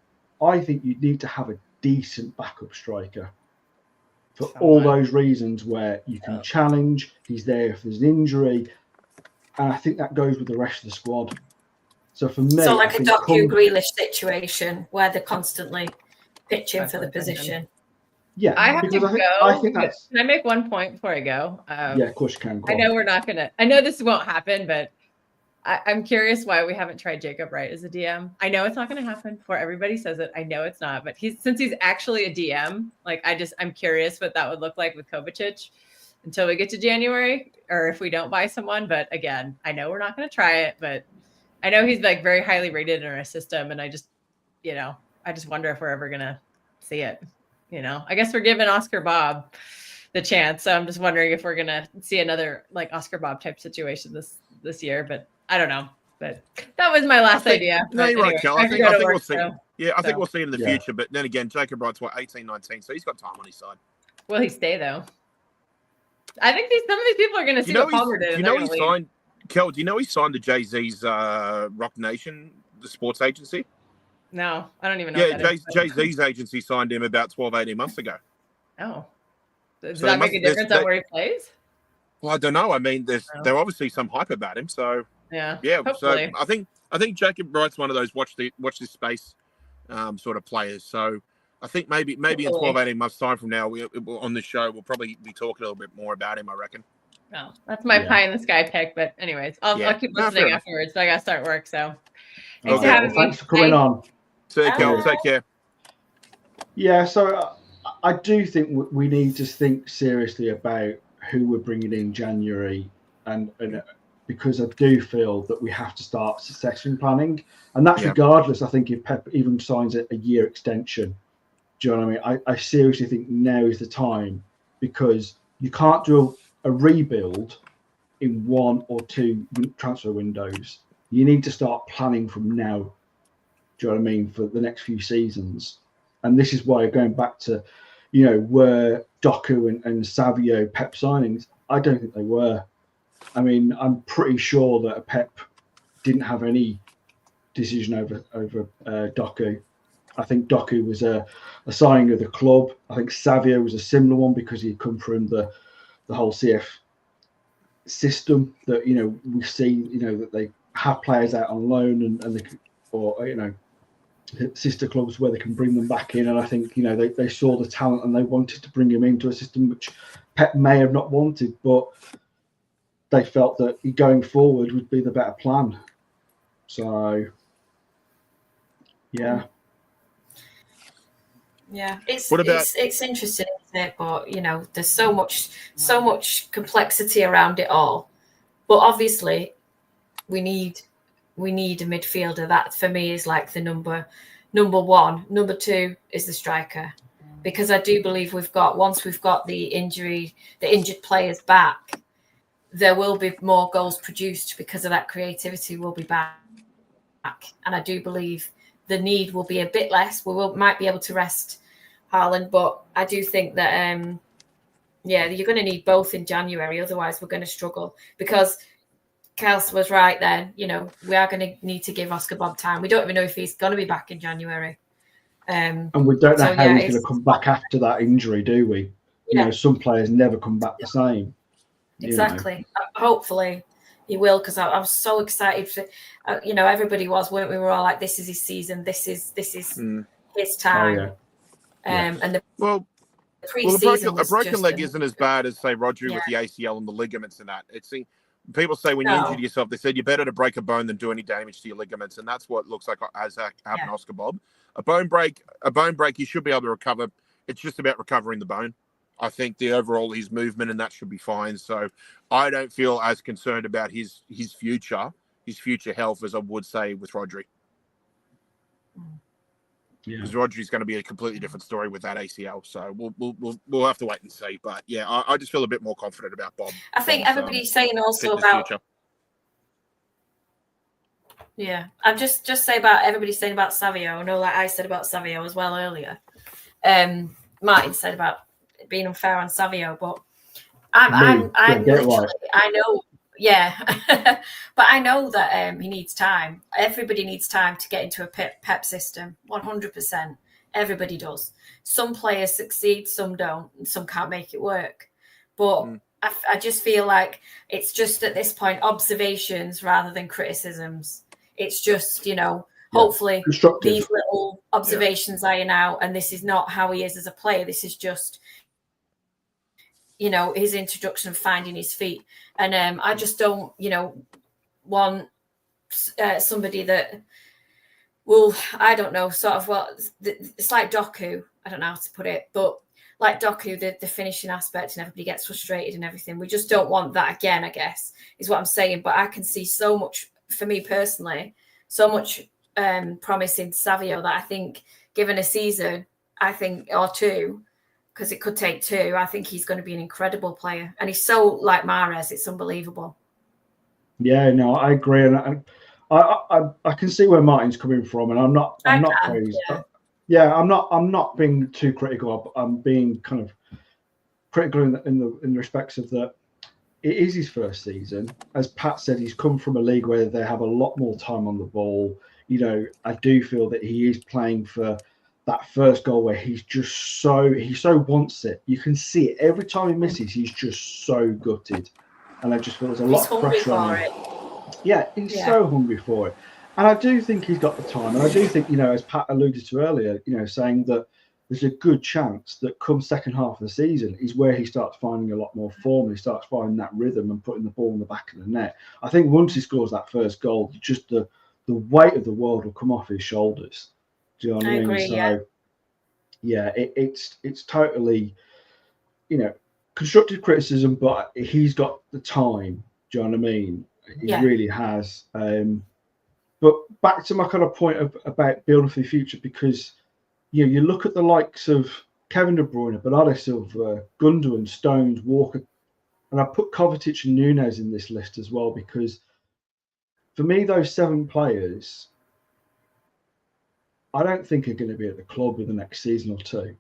I think you need to have a decent backup striker for all those reasons, where you can challenge. He's there if there's an injury, and I think that goes with the rest of the squad. So for me, so like a Doku Grealish situation where they're constantly pitching for the position. Yeah, I have to go. I think that's. Can I make one point before I go? Yeah, of course you can. I know we're not gonna. I know this won't happen, but I'm curious why we haven't tried Jacob Wright as a DM. I know it's not going to happen before everybody says it. I know it's not, but since he's actually a DM, like I'm curious what that would look like with Kovacic until we get to January, or if we don't buy someone. But again, I know we're not going to try it, but I know he's like very highly rated in our system, and I just wonder if we're ever going to see it. I guess we're giving Oscar Bob the chance, so I'm just wondering if we're going to see another like Oscar Bob type situation this year, but I don't know. But that was my last idea. No, you're right, Kel. I think we'll see. I think we'll see it in the Yeah. future. But then again, Jacob Wright's 18, 19, so he's got time on his side. Will he stay though? I think some of these people are going to see what Palmer did. He signed. Kel, do you know he signed to Jay-Z's Rock Nation, the sports agency? No, I don't even know. Yeah, Jay-Z's agency signed him about 12, 18 months ago. Oh, does that make a difference on where he plays? Well, I don't know. I mean, there's obviously some hype about him, so. Yeah. Hopefully. So I think Jacob Wright's one of those watch this space sort of players. So I think maybe in 12, 18 months time from now, on this show we'll probably be talking a little bit more about him, I reckon. No, that's my Yeah. pie in the sky pick. But anyways, I'll keep No, fair listening enough. afterwards. But I gotta start work. So thanks Okay. for having me. Thanks for coming on. See you, Kel. Bye. Take care. Yeah, so I do think we need to think seriously about who we're bringing in January, and because I do feel that we have to start succession planning, and that's regardless. I think if Pep even signs a year extension, do you know what I mean? I seriously think now is the time, because you can't do a rebuild in 1 or 2 transfer windows. You need to start planning from now. Do you know what I mean? For the next few seasons. And this is why, going back to, were Doku and Savio Pep signings? I don't think they were. I mean, I'm pretty sure that Pep didn't have any decision over Doku. I think Doku was a signing of the club. I think Savio was a similar one, because he'd come from the whole CF system that, we've seen, that they have players out on loan and sister clubs where they can bring them back in. And I think, they saw the talent and they wanted to bring him into a system which Pep may have not wanted, but they felt that going forward would be the better plan. So, yeah. Yeah, it's What about- it's interesting, isn't it? But there's so much complexity around it all. But obviously, we need a midfielder. That for me is like the number one. Number 2 is the striker, because I do believe once we've got the injured players back, there will be more goals produced because of that creativity will be back. And I do believe the need will be a bit less. Might be able to rest Haaland, but I do think that you're going to need both in January. Otherwise, we're going to struggle, because Kels was right then. We are going to need to give Oscar Bob time. We don't even know if he's going to be back in January. And we don't know how he's going to come back after that injury, do we? Some players never come back the same. Exactly. Hopefully he will, because I was so excited for, everybody was, weren't we? We were all like, this is his season. This is his time. Oh, yeah. And the a broken leg isn't as bad as, say, Rodri with the ACL and the ligaments and that. People say when you injure yourself, they said you're better to break a bone than do any damage to your ligaments, and that's what looks like has happened to Oscar Bob. A bone break, you should be able to recover. It's just about recovering the bone. I think his movement and that should be fine. So I don't feel as concerned about his future health as I would say with Rodri. Because Rodri's going to be a completely different story with that ACL. So we'll have to wait and see. But yeah, I just feel a bit more confident about Bob. I think everybody's saying also about future. Yeah, I'm just say about everybody's saying about Savio. I know, like I said about Savio as well earlier. Martin said about being unfair on Savio, but I'm literally, I know, but I know that he needs time. Everybody needs time to get into a Pep system. 100%, everybody does. Some players succeed, some don't, and some can't make it work. But I just feel like it's just at this point observations rather than criticisms. It's just hopefully these little observations iron out, and this is not how he is as a player. This is just his introduction of finding his feet. And I just don't want somebody that will, I don't know, sort of it's like Doku. I don't know how to put it, but like Doku, the finishing aspect, and everybody gets frustrated and everything. We just don't want that again, I guess, is what I'm saying. But I can see so much, for me personally, so much promise in Savio that I think, given a season, or 2, because it could take 2, I think he's going to be an incredible player. And he's so like Mahrez, it's unbelievable. Yeah, no, I agree. And I can see where Martin's coming from, and I'm not crazy. Yeah, I'm not being too critical. I'm being kind of critical in the respects of that. It is his first season. As Pat said, he's come from a league where they have a lot more time on the ball. I do feel that he is playing for that first goal where he so wants it. You can see it every time he misses. He's just so gutted, and I just feel there's a lot of pressure on him. Yeah, he's so hungry for it. And I do think he's got the time. And I do think, as Pat alluded to earlier, saying that there's a good chance that come second half of the season is where he starts finding a lot more form. He starts finding that rhythm and putting the ball in the back of the net. I think once he scores that first goal, just the weight of the world will come off his shoulders. Do you know what I mean? Agree, So, yeah, it's totally, constructive criticism, but he's got the time. Do you know what I mean? He really has. But back to my kind of point about building for the future, because you look at the likes of Kevin De Bruyne, Bernardo Silva, Gundogan, Stones, Walker, and I put Kovacic and Nunes in this list as well, because for me, those 7 players, I don't think are going to be at the club in the next season or 2.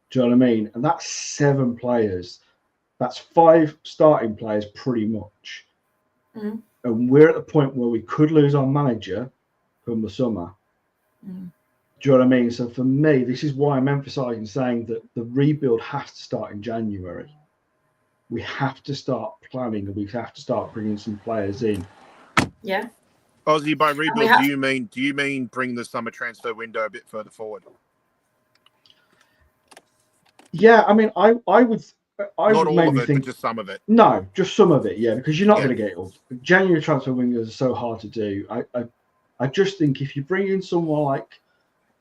Do you know what I mean? And that's 7 players. That's 5 starting players pretty much. Mm-hmm. And we're at the point where we could lose our manager come the summer. Mm-hmm. Do you know what I mean? So for me, this is why I'm emphasising saying that the rebuild has to start in January. We have to start planning, and we have to start bringing some players in. Yeah. Ozzy, by rebuild, do you mean bring the summer transfer window a bit further forward? Yeah, I mean, I would. Not all maybe of it, think, but just some of it. No, just some of it, yeah, because you're not going to get it all. January transfer windows are so hard to do. I just think if you bring in someone like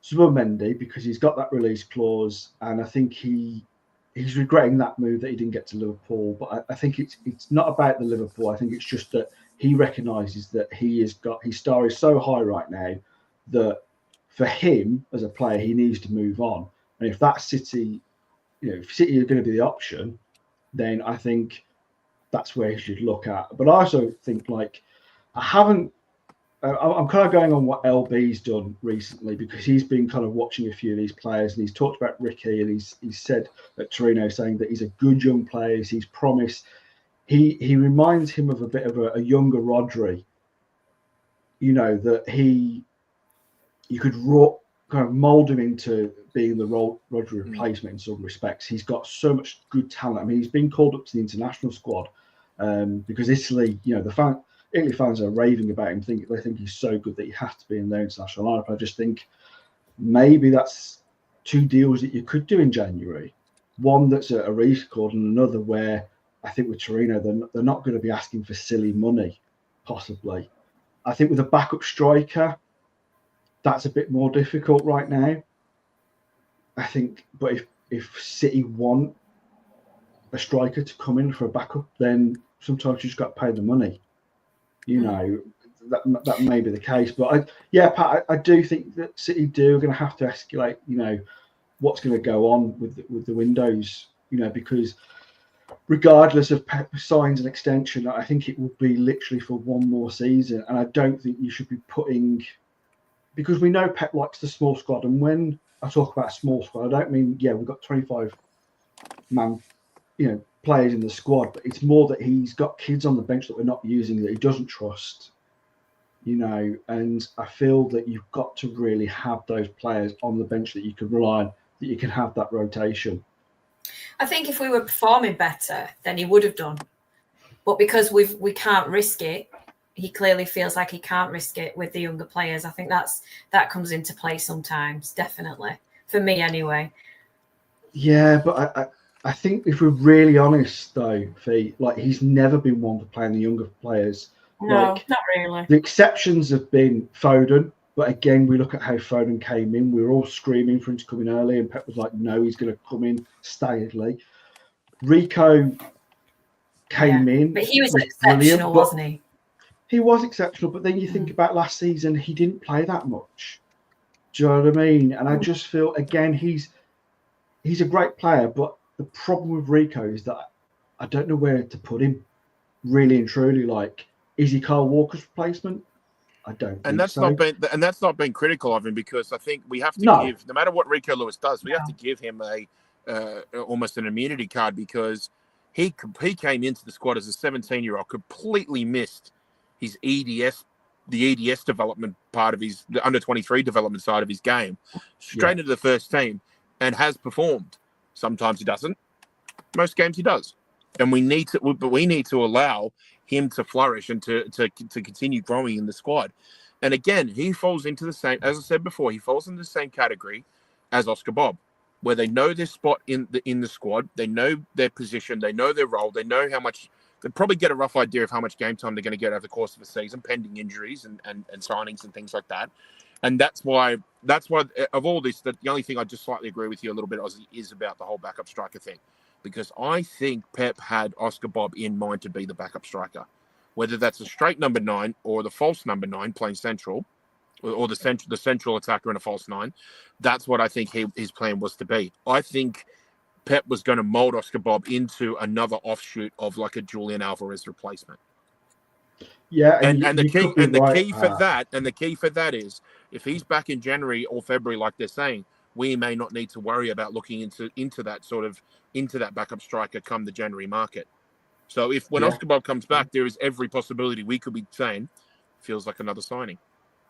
Zubimendi, because he's got that release clause, and I think he's regretting that move that he didn't get to Liverpool. But I think it's not about the Liverpool. I think it's just that he recognises that his star is so high right now that for him as a player, he needs to move on. And if that City, if City are going to be the option, then I think that's where he should look at. But I also think, I'm kind of going on what LB's done recently, because he's been kind of watching a few of these players, and he's talked about Ricky, and he's said at Torino, saying that he's a good young player. He's promised. He reminds him of a bit of a younger Rodri. That you could kind of mould him into being the Rodri replacement in some respects. He's got so much good talent. I mean, he's been called up to the international squad because Italy, Italy fans are raving about him. They think he's so good that he has to be in their international lineup. I just think maybe that's 2 deals that you could do in January. One that's a record, and another where I think with Torino, they're not going to be asking for silly money, possibly. I think with a backup striker, that's a bit more difficult right now. I think, but if City want a striker to come in for a backup, then sometimes you just got to pay the money. That may be the case. But Pat, I do think that City are going to have to escalate, what's going to go on with the windows, because regardless of Pep signs an extension, I think it will be literally for 1 more season. And I don't think you should be putting, because we know Pep likes the small squad. And when I talk about a small squad, I don't mean, we've got 25 man, players in the squad, but it's more that he's got kids on the bench that we're not using, that he doesn't trust, and I feel that you've got to really have those players on the bench that you can rely on, that you can have that rotation. I think if we were performing better, then he would have done. But because we can't risk it, he clearly feels like he can't risk it with the younger players. I think that comes into play sometimes, definitely. For me anyway. Yeah, but I think if we're really honest though, Fee, he's never been one for playing the younger players. No, not really. The exceptions have been Foden, but again, we look at how Foden came in. We were all screaming for him to come in early, and Pep was like, no, he's going to come in staggeredly. Rico came in. But he was exceptional, wasn't he? He was exceptional, but then you think about last season, he didn't play that much. Do you know what I mean? And I just feel, again, he's a great player, but the problem with Rico is that I don't know where to put him, really and truly. Is he Kyle Walker's replacement? I don't think so. That's not been critical of him, because I think we have to give, no matter what Rico Lewis does, we have to give him almost an immunity card, because he came into the squad as a 17-year-old, completely missed his EDS, the EDS development part of the under-23 development side of his game, straight into the first team, and has performed. Sometimes he doesn't. Most games he does. And we need to allow him to flourish and to continue growing in the squad. And again, he falls into the same, as I said before, he falls into the same category as Oscar Bob, where they know their spot in the squad, they know their position, they know their role, they know how much. They probably get a rough idea of how much game time they're going to get over the course of the season, pending injuries and signings and things like that. And that's why of all this, the only thing I just slightly agree with you a little bit, Ozzy, is about the whole backup striker thing. Because I think Pep had Oscar Bob in mind to be the backup striker. Whether that's a straight number 9 or the false number 9 playing central, or the central attacker and a false 9, that's what I think his plan was to be. I think Pep was going to mold Oscar Bob into another offshoot of like a Julian Alvarez replacement. Yeah, and the key for that is if he's back in January or February, like they're saying, we may not need to worry about looking into that backup striker come the January market. So when Oscar Bob comes back, there is every possibility we could be saying feels like another signing.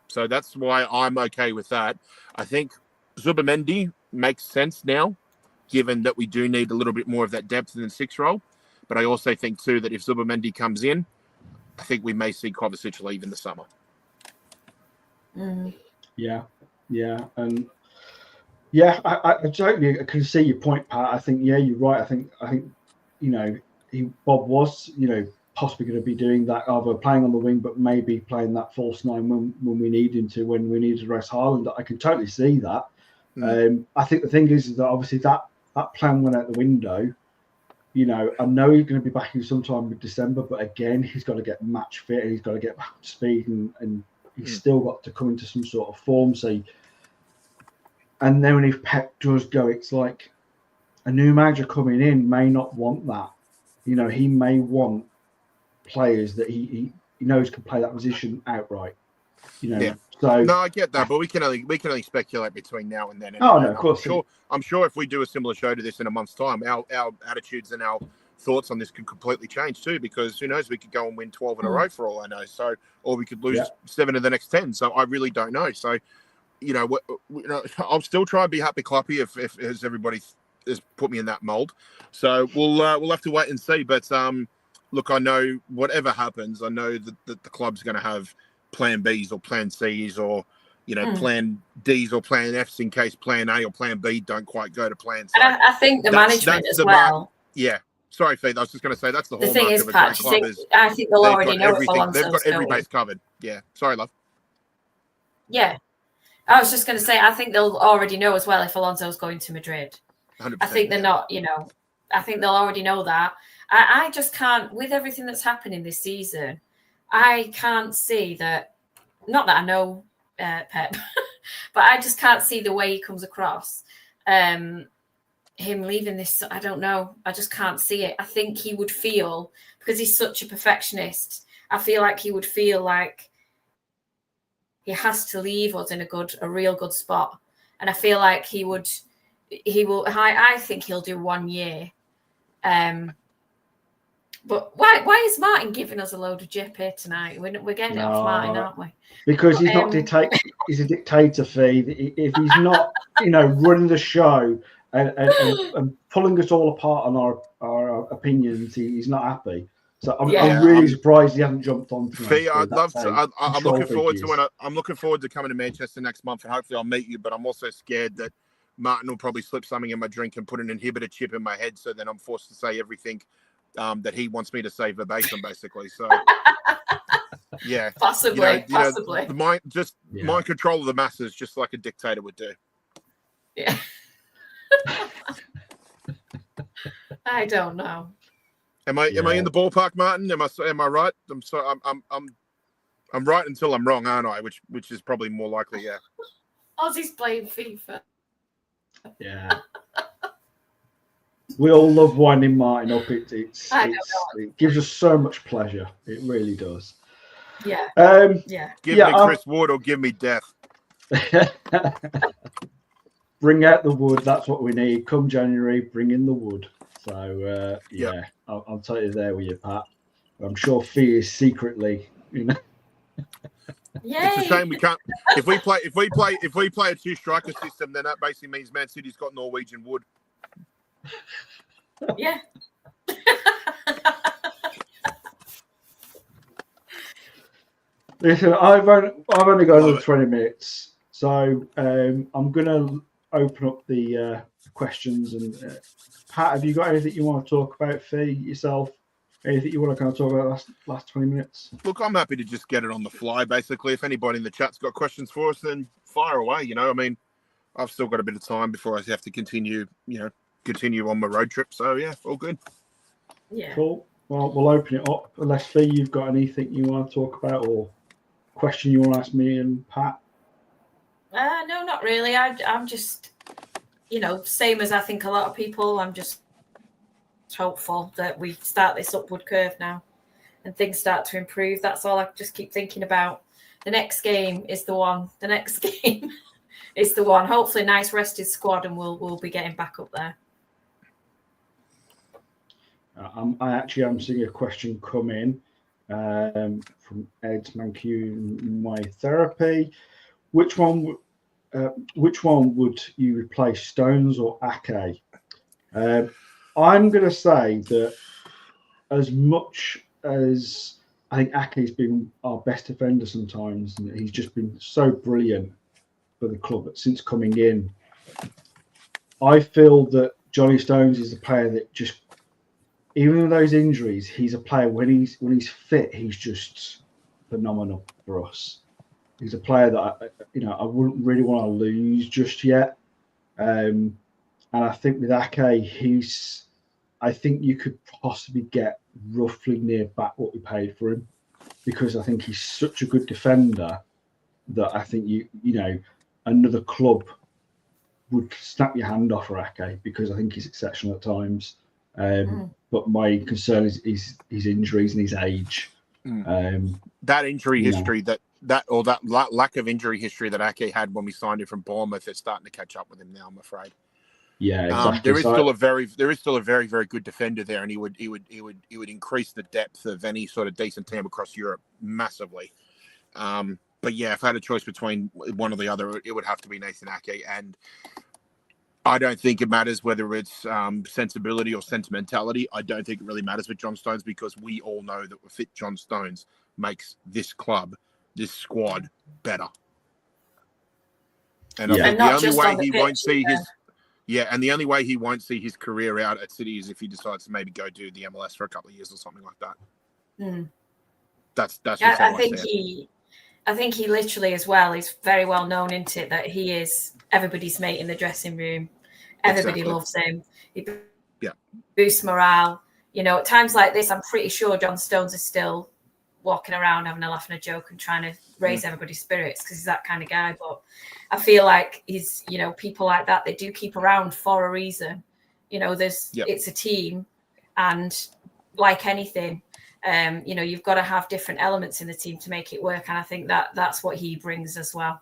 So that's why I'm okay with that. I think Zubimendi makes sense now, given that we do need a little bit more of that depth in the 6 role. But I also think, too, that if Zubimendi comes in, I think we may see Kovacic leave in the summer. Mm. Yeah. And I totally can see your point, Pat. I think, you're right. I think Bob was, possibly going to be doing that, either playing on the wing, but maybe playing that false 9 when we need him to, when we need to rest Haaland. I can totally see that. I think the thing is that obviously that plan went out the window. I know he's going to be back in sometime in December, but again, he's got to get match fit and he's got to get back up to speed, and he's still got to come into some sort of form. So, and then if Pep does go, it's like a new manager coming in may not want that. He may want players that he knows can play that position outright. So no, I get that, but we can only speculate between now and then. No, of course. I'm sure if we do a similar show to this in a month's time, our attitudes and our thoughts on this can completely change too, because who knows, we could go and win 12 in a row for all I know. So, or we could lose 7 of the next 10. So I really don't know. So, I'll still try and be happy clappy if as everybody has put me in that mold. So we'll have to wait and see. But look, I know whatever happens, I know that the club's going to have plan Bs or plan Cs or plan Ds or plan Fs in case plan A or plan B don't quite go to plan C. And I think the management as well. Sorry, Faith. I was just going to say that's the whole thing is, of a Pat, great club. I think they'll already know if Alonso's They've got every base covered. Yeah. Sorry, love. Yeah. I was just going to say, I think they'll already know as well if Alonso's going to Madrid. 100%. I think they're not, I think they'll already know that. I just can't, with everything that's happening this season, I can't see that, not that I know Pep, but I just can't see the way he comes across. Him leaving this, I don't know. I just can't see it. I think he would feel, because he's such a perfectionist, I feel like he would feel like he has to leave us in a real good spot. And I feel like I think he'll do 1 year. But why is Martin giving us a load of jip here tonight? We're getting it off Martin, aren't we? Because he's not he's a dictator, Fee. If he's not, running the show and pulling us all apart on our opinions, he's not happy. So I'm really surprised he hasn't jumped on. Fee, I'd love to. I'm looking forward to I'm looking forward to coming to Manchester next month, and hopefully I'll meet you. But I'm also scared that Martin will probably slip something in my drink and put an inhibitor chip in my head, so then I'm forced to say everything that he wants me to say verbatim, basically. So, yeah, possibly. Mind control of the masses, just like a dictator would do. Yeah. I don't know. Am I in the ballpark, Martin? Am I right? I'm sorry. I'm right until I'm wrong, aren't I? Which is probably more likely. Yeah. Ozzy's playing FIFA. Yeah. We all love winding Martin up. It gives us so much pleasure. It really does. Yeah. Give me Chris Wood or give me death. Bring out the wood. That's what we need. Come January, bring in the wood. So I'll tell you there with you, Pat. I'm sure Fee is secretly, Yay. It's a shame we can't. If we play a 2-striker system, then that basically means Man City's got Norwegian wood. Yeah. Listen, I've only got another 20 minutes, so I'm gonna open up the questions. And Pat, have you got anything you want to talk about? Fee, yourself? Anything you want to kind of talk about last 20 minutes? Look, I'm happy to just get it on the fly, basically. If anybody in the chat's got questions for us, then fire away. You know, I mean, I've still got a bit of time before I have to continue on my road trip. So, yeah, all good. Yeah. Cool. Well, we'll open it up. Unless, Fee, you've got anything you want to talk about or question you want to ask me and Pat? No, not really. I'm just, same as I think a lot of people, I'm just hopeful that we start this upward curve now and things start to improve. That's all I just keep thinking about. The next game is the one. The next game is the one. Hopefully, nice rested squad, and we'll be getting back up there. I actually am seeing a question come in from Ed Mancunian, my therapy. Which one would you replace, Stones or Ake? I'm going to say that as much as I think Ake's been our best defender sometimes, and he's just been so brilliant for the club since coming in, I feel that Johnny Stones is a player that just, even with those injuries, he's a player when he's fit, he's just phenomenal for us. He's a player that I wouldn't really want to lose just yet. And I think with Ake, I think you could possibly get roughly near back what we paid for him, because I think he's such a good defender that I think another club would snap your hand off for Ake, because I think he's exceptional at times. But my concern is his injuries and his age. That injury history, that lack of injury history that Ake had when we signed him from Bournemouth, is starting to catch up with him now, I'm afraid. Yeah, exactly. There is still a very, very good defender there, and he would increase the depth of any sort of decent team across Europe massively. But yeah, if I had a choice between one or the other, it would have to be Nathan Ake. And I don't think it matters whether it's sensibility or sentimentality. I don't think it really matters with John Stones, because we all know that fit John Stones makes this club, this squad, better. And I think the only way he won't see his and the only way he won't see his career out at City is if he decides to maybe go do the MLS for a couple of years or something like that. That's just how I think he literally as well is very well known, isn't it, that he is everybody's mate in the dressing room. Everybody loves him. He boosts morale. At times like this, I'm pretty sure John Stones is still walking around having a laugh and a joke and trying to raise everybody's spirits, because he's that kind of guy. But I feel like he's, people like that, they do keep around for a reason. It's a team, and like anything, you've got to have different elements in the team to make it work. And I think that's what he brings as well.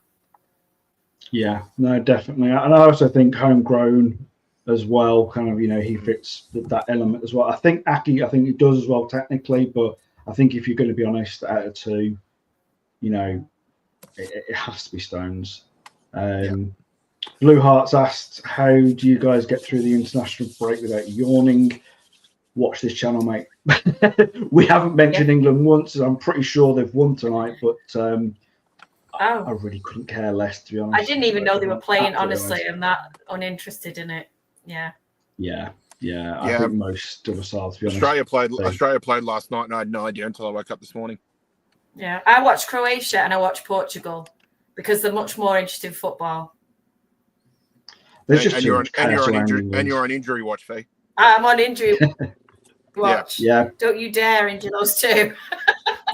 Yeah, no, definitely. And I also think homegrown as well, kind of, he fits that element as well. I think Ake, he does as well technically, but I think if you're going to be honest, out of two, it has to be Stones. Blue Hearts asked, how do you guys get through the international break without yawning? Watch this channel, mate. We haven't mentioned England once, and I'm pretty sure they've won tonight, but I really couldn't care less, to be honest. I didn't even know they were playing, honestly. I'm that uninterested in it. Yeah. I think most of us are, to be honest. Australia played last night, and I had no idea until I woke up this morning. Yeah, I watched Croatia and I watched Portugal because they're much more interested in football. And you're on injury watch, Faye. I'm on injury watch. Yeah. Don't you dare injure those two.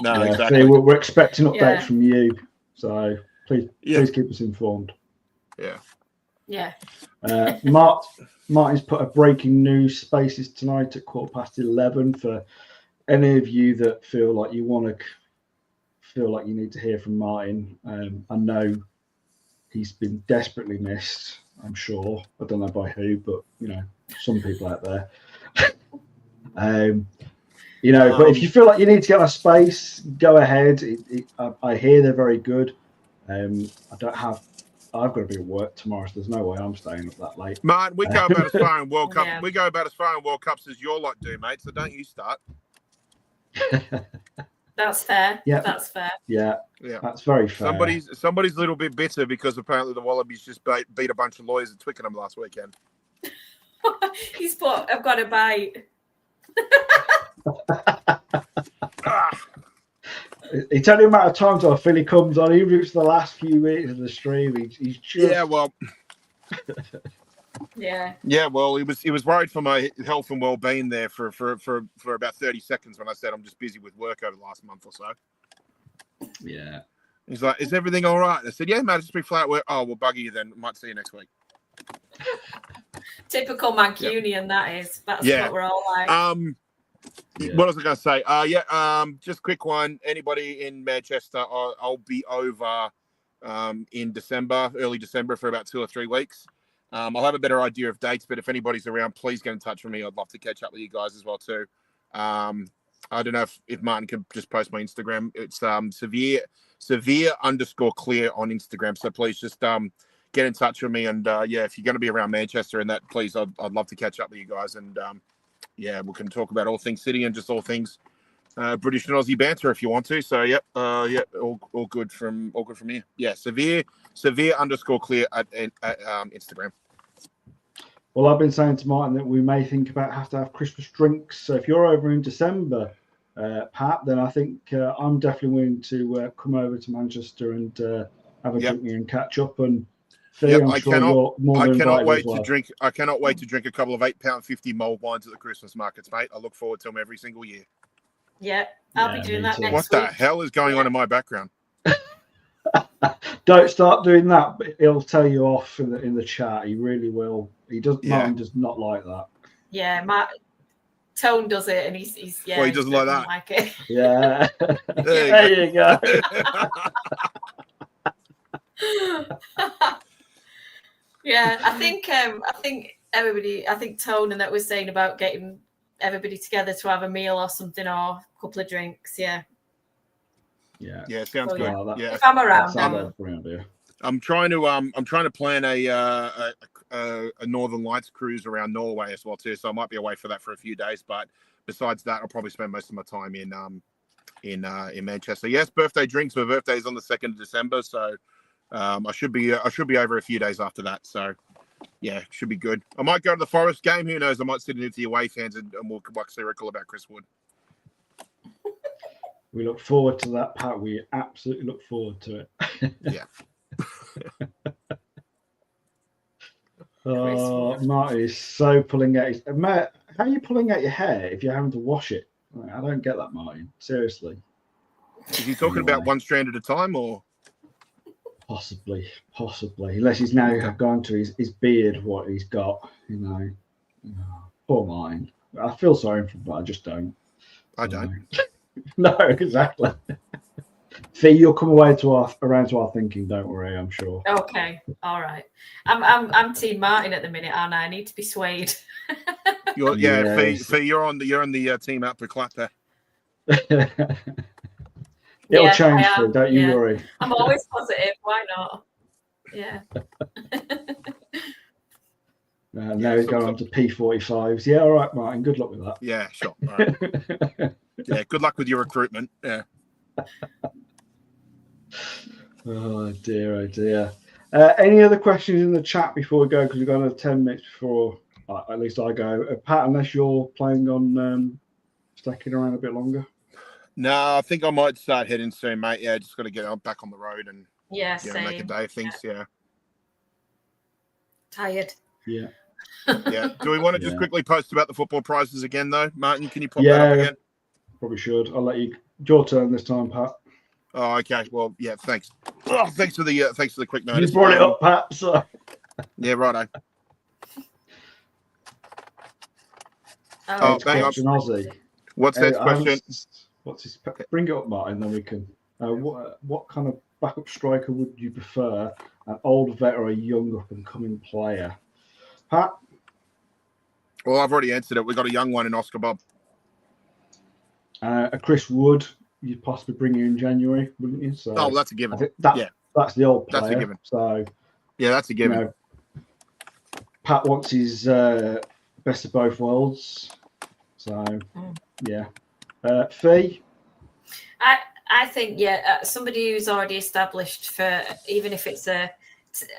No, exactly. Faye, we're expecting updates from you, so please keep us informed. Yeah. Martin's put a breaking news spaces tonight at 11:15 for any of you that feel like you need to hear from Martin. I know he's been desperately missed, I'm sure. I don't know by who, but some people out there. But if you feel like you need to get a space, go ahead. I hear they're very good. I've got to be at work tomorrow, so there's no way I'm staying up that late. Man, we go about as far in World Cup. Yeah. We go about as far in World Cups as your lot do, mate. So don't you start. That's fair. Yeah. That's fair. Yeah, Yeah. that's very fair. Somebody's a little bit bitter because apparently the Wallabies just beat a bunch of lawyers at Twickenham last weekend. He's put, I've got a bite. It's only a matter of time till Philly comes on. Even if it's the last few minutes of the stream, he's just... Yeah, well... Yeah, well, he was worried for my health and well-being there for about 30 seconds when I said I'm just busy with work over the last month or so. Yeah. He's like, is everything all right? I said, yeah, mate, just be flat work. Oh, we'll bugger you then. Might see you next week. typical Mancunian. That is. That's what we're all like. What was I going to say? Just a quick one. Anybody in Manchester? I'll be over in December, early December, for about 2 or 3 weeks. I'll have a better idea of dates, but if anybody's around, please get in touch with me. I'd love to catch up with you guys as well too. I don't know if Martin can just post my Instagram. It's severe_clear on Instagram. So please just get in touch with me. And if you're going to be around Manchester and that, please, I'd love to catch up with you guys. And we can talk about all things City and just all things British and Aussie banter if you want to. So all good from here. Yeah, severe_clear at Instagram. Well, I've been saying to Martin that we may think about have to have Christmas drinks. So if you're over in December, Pat, then I think I'm definitely willing to come over to Manchester and have a drink and catch up. And I cannot wait to drink. I cannot wait to drink a couple of £8.50 mulled wines at the Christmas markets, mate. I look forward to them every single year. Yeah, I'll be doing that next week. What the hell is going on in my background? Don't start doing that. He'll tell you off in the chat. He really will. He does. Martin does not like that. Yeah, Tone does it, and he's well, he doesn't like that. Like it. Yeah. There you go. Yeah, I think everybody. I think Tone and that was saying about getting everybody together to have a meal or something, or a couple of drinks. Yeah, sounds good. Yeah, if I'm around, I'm trying to plan a Northern Lights cruise around Norway as well too. So I might be away for that for a few days. But besides that, I'll probably spend most of my time in Manchester. Yes, birthday drinks. My birthday is on the 2nd of December, so I should be over a few days after that. So yeah, should be good. I might go to the Forest game. Who knows? I might sit into the away fans and we'll wax lyrical about Chris Wood. We look forward to that, Pat. We absolutely look forward to it. Yeah. Marty is so pulling out his... Matt, how are you pulling out your hair if you're having to wash it? I don't get that, Martin. Seriously. Is he talking about one strand at a time, or...? Possibly. Unless he's now gone to his beard, what he's got, Poor Martin. I feel sorry for him, but I just don't. I don't. No, exactly. Fee, you'll come around to our thinking. Don't worry, I'm sure. Okay, all right. I'm Team Martin at the minute, aren't I? I need to be swayed. Fee, you're on the team out for Clapper. It'll change, Fee, don't you worry. I'm always positive. Why not? Yeah. Now he's going on to P45s. Yeah, all right, Martin. Good luck with that. Yeah, sure. All right. Yeah, good luck with your recruitment. Yeah. Oh dear. Any other questions in the chat before we go? Because we've got another 10 minutes before at least I go. Pat, unless you're planning on sticking around a bit longer. No, I think I might start heading soon, mate. Yeah, just got to get back on the road and make a day of things. Yeah. Tired. Yeah. Yeah. Do we want to just quickly post about the football prizes again, though, Martin? Can you pop that up again? Probably should. I'll let you. Your turn this time, Pat. Oh, okay. Well, yeah. Thanks. Oh, thanks for the quick notice. You brought it up, Pat. So. Yeah, righto. Hang on. Aussie. What's that question? What's his? Bring it up, Martin. Then we can. What kind of backup striker would you prefer? An old vet or a young up and coming player? Pat. Well, I've already answered it. We've got a young one in Oscar Bob. A Chris Wood, you'd possibly bring you in January, wouldn't you? So that's a given. That's the old player. That's a given. So yeah, that's a given. Pat wants his best of both worlds. So yeah, Fee. I think, somebody who's already established for, even if it's a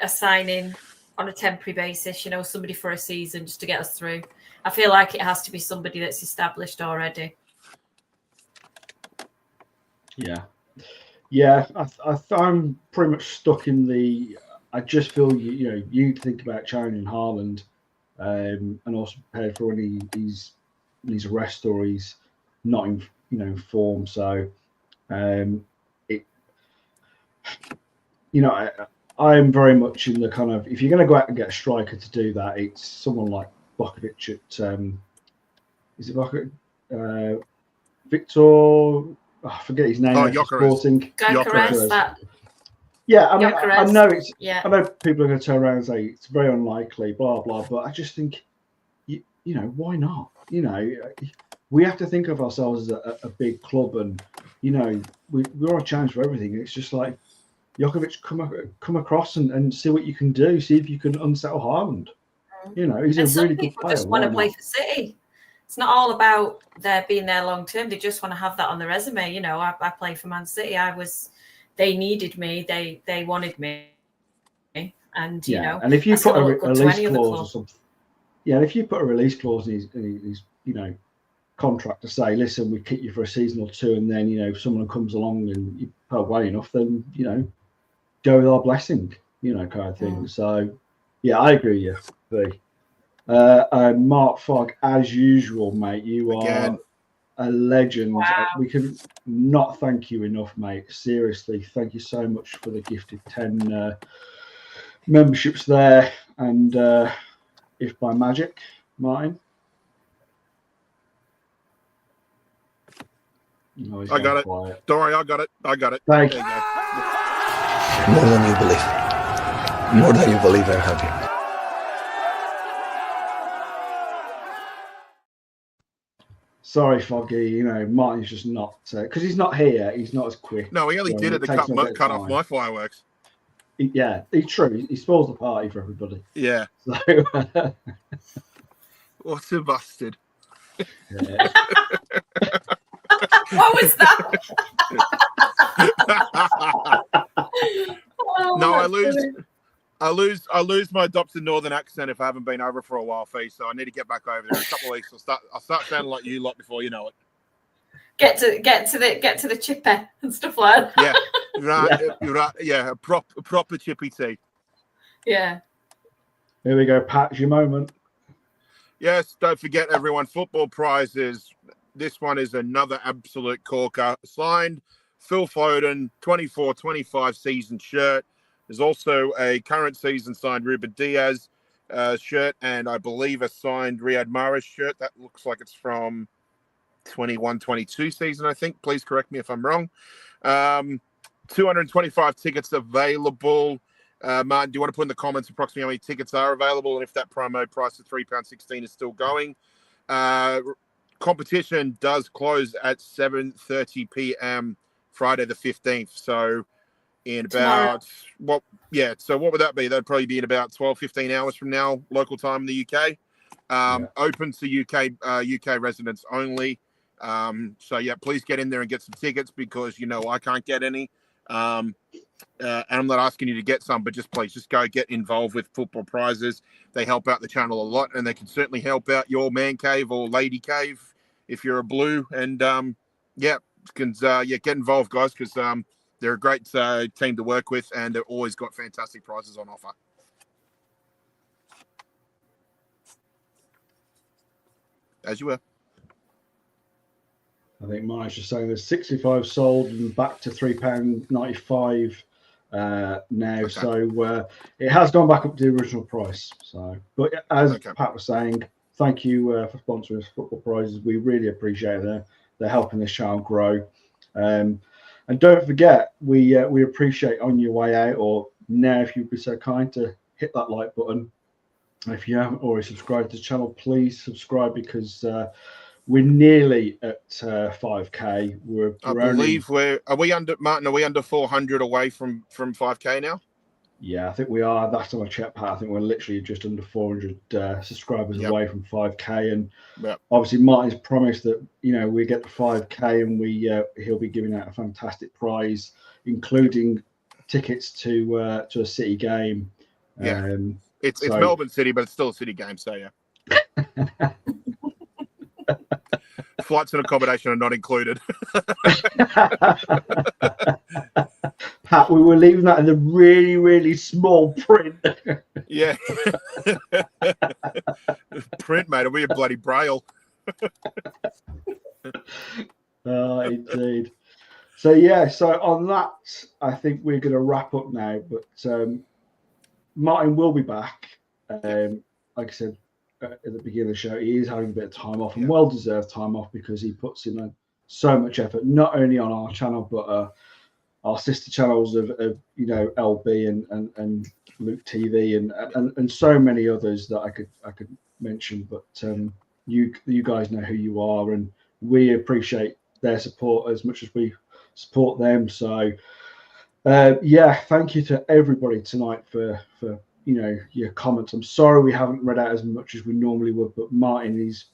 signing on a temporary basis, you know, somebody for a season just to get us through. I feel like it has to be somebody that's established already. Yeah, I'm pretty much stuck in the. I just feel you think about China and Haaland, and also prepared for when he's arrest or he's not in form. So, I am very much in the kind of, if you're going to go out and get a striker to do that, it's someone like Bokovic at is it Bokovic? Victor. I forget his name. Sporting. Gyökeres. Yeah, I mean, I know it's. Yeah. I know people are going to turn around and say it's very unlikely, blah blah. But I just think, why not? We have to think of ourselves as a big club, and we're a challenge for everything. It's just like Djokovic, come across and see what you can do. See if you can unsettle Haaland. He's a really good player. Just want to play for City. It's not all about being there long term. They just want to have that on the resume. I play for Man City. They needed me. They wanted me. And and if you put a release clause or something, if you put a release clause in his contract to say, listen, we keep you for a season or two, and then someone comes along and you pay well enough, then go with our blessing, kind of thing. So I agree with you. Mark Fogg, as usual, mate, you are a legend. Wow. We can not thank you enough, mate. Seriously, thank you so much for the gifted 10 memberships there. And if by magic, Martin. I got it. Quiet. Don't worry, I got it. Thank you. More than you believe. More than you believe I'm happy. Sorry, Foggy. Martin's just not because he's not here. He's not as quick. No, he only did it to cut off my fireworks. It's true. He spoils the party for everybody. Yeah. So, what a bastard. Yeah. What was that? No, I lose my adopted northern accent if I haven't been over for a while, Fee. So I need to get back over there in a couple of weeks. I'll start sounding like you lot before you know it. Get to the chipper and stuff like that. Yeah, right. You're right. Yeah, a proper chippy tea. Yeah. Here we go, Pat. It's your moment. Yes, don't forget, everyone. Football prizes. This one is another absolute corker. Signed Phil Foden, 24-25 season shirt. There's also a current season signed Ruben Diaz shirt, and I believe a signed Riyad Mahrez shirt. That looks like it's from 21-22 season, I think. Please correct me if I'm wrong. 225 tickets available. Martin, do you want to put in the comments approximately how many tickets are available and if that promo price of £3.16 is still going? Competition does close at 7:30 p.m. Friday the 15th. So in about so what would that be? That'd probably be in about 12-15 hours from now, local time in the UK. Open to UK residents only. So please get in there and get some tickets because I can't get any. And I'm not asking you to get some, but please go get involved with football prizes. They help out the channel a lot, and they can certainly help out your man cave or lady cave if you're a blue. And get involved, guys, because they're a great team to work with, and they've always got fantastic prizes on offer. As you were. I think Mark's just saying there's 65 sold and back to £3.95 now. Okay. So it has gone back up to the original price. So, but as Pat was saying, thank you for sponsoring us football prizes. We really appreciate it. They're helping this channel grow. And don't forget, we appreciate on your way out or now, if you'd be so kind to hit that like button. If you haven't already subscribed to the channel, please subscribe because we're nearly at 5K. I believe are we under 400 away from 5K now? Yeah, I think we are. Last time I checked, Pat, I think we're literally just under 400 subscribers away from 5K. And obviously, Martin's promised that we get to 5K and he'll be giving out a fantastic prize, including tickets to a City game. Yeah, it's Melbourne City, but it's still a City game. So yeah. Flights and accommodation are not included. Pat, we were leaving that in the really, really small print. Yeah. Print, mate. It'll be a bloody braille. Indeed. So, yeah. So, on that, I think we're going to wrap up now. But Martin will be back. Like I said at the beginning of the show, he is having a bit of time off and well-deserved time off because he puts in so much effort, not only on our channel, but our sister channels of LB and Luke TV and so many others that I could mention. But you guys know who you are, and we appreciate their support as much as we support them. So thank you to everybody tonight for your comments. I'm sorry we haven't read out as much as we normally would, but Martin is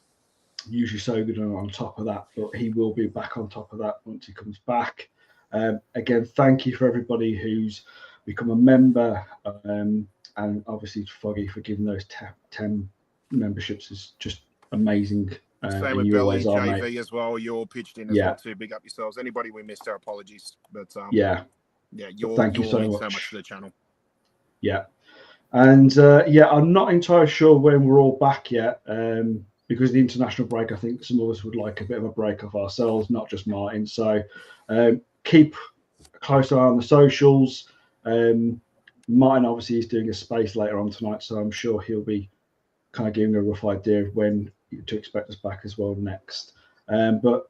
usually so good on top of that, but he will be back on top of that once he comes back. Again, thank you for everybody who's become a member, and obviously Foggy for giving those 10 memberships is just amazing. Same with Billy, JV as well. You all pitched in as well too. Big up yourselves. Anybody we missed, our apologies. But thank you so much to the channel. Yeah. And I'm not entirely sure when we're all back yet, because of the international break. I think some of us would like a bit of a break off ourselves, not just Martin. So keep a close eye on the socials. Martin obviously is doing a space later on tonight, so I'm sure he'll be kind of giving a rough idea of when to expect us back as well next. But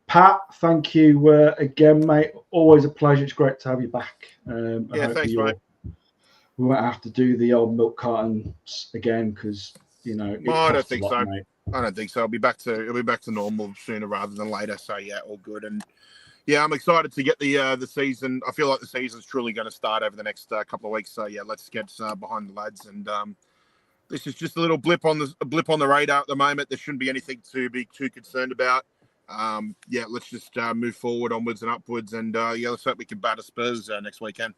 Pat, thank you again, mate. Always a pleasure. It's great to have you back. Thanks, mate. We won't have to do the old milk cartons again because I don't think so. Mate. I don't think so. It'll be back to normal sooner rather than later. So yeah, all good. And yeah, I'm excited to get the season. I feel like the season's truly going to start over the next couple of weeks. So yeah, let's get behind the lads. And this is just a little blip on the radar at the moment. There shouldn't be anything to be too concerned about. Let's just move forward, onwards and upwards. And let's hope we can batter Spurs next weekend.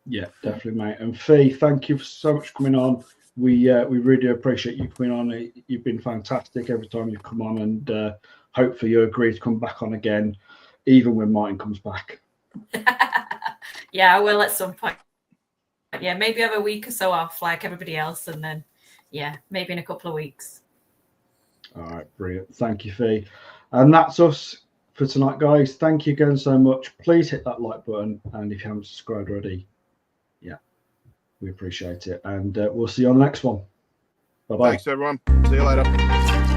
Yeah, definitely, mate. And Fee, thank you so much for coming on. We really appreciate you coming on. You've been fantastic every time you've come on, and hopefully you agree to come back on again, even when Martin comes back. Yeah, I will at some point. Yeah, maybe have a week or so off like everybody else, and then maybe in a couple of weeks. All right, brilliant. Thank you, Fee. And that's us for tonight, guys. Thank you again so much. Please hit that like button, and if you haven't subscribed already, we appreciate it. And we'll see you on the next one. Bye-bye. Thanks, everyone. See you later.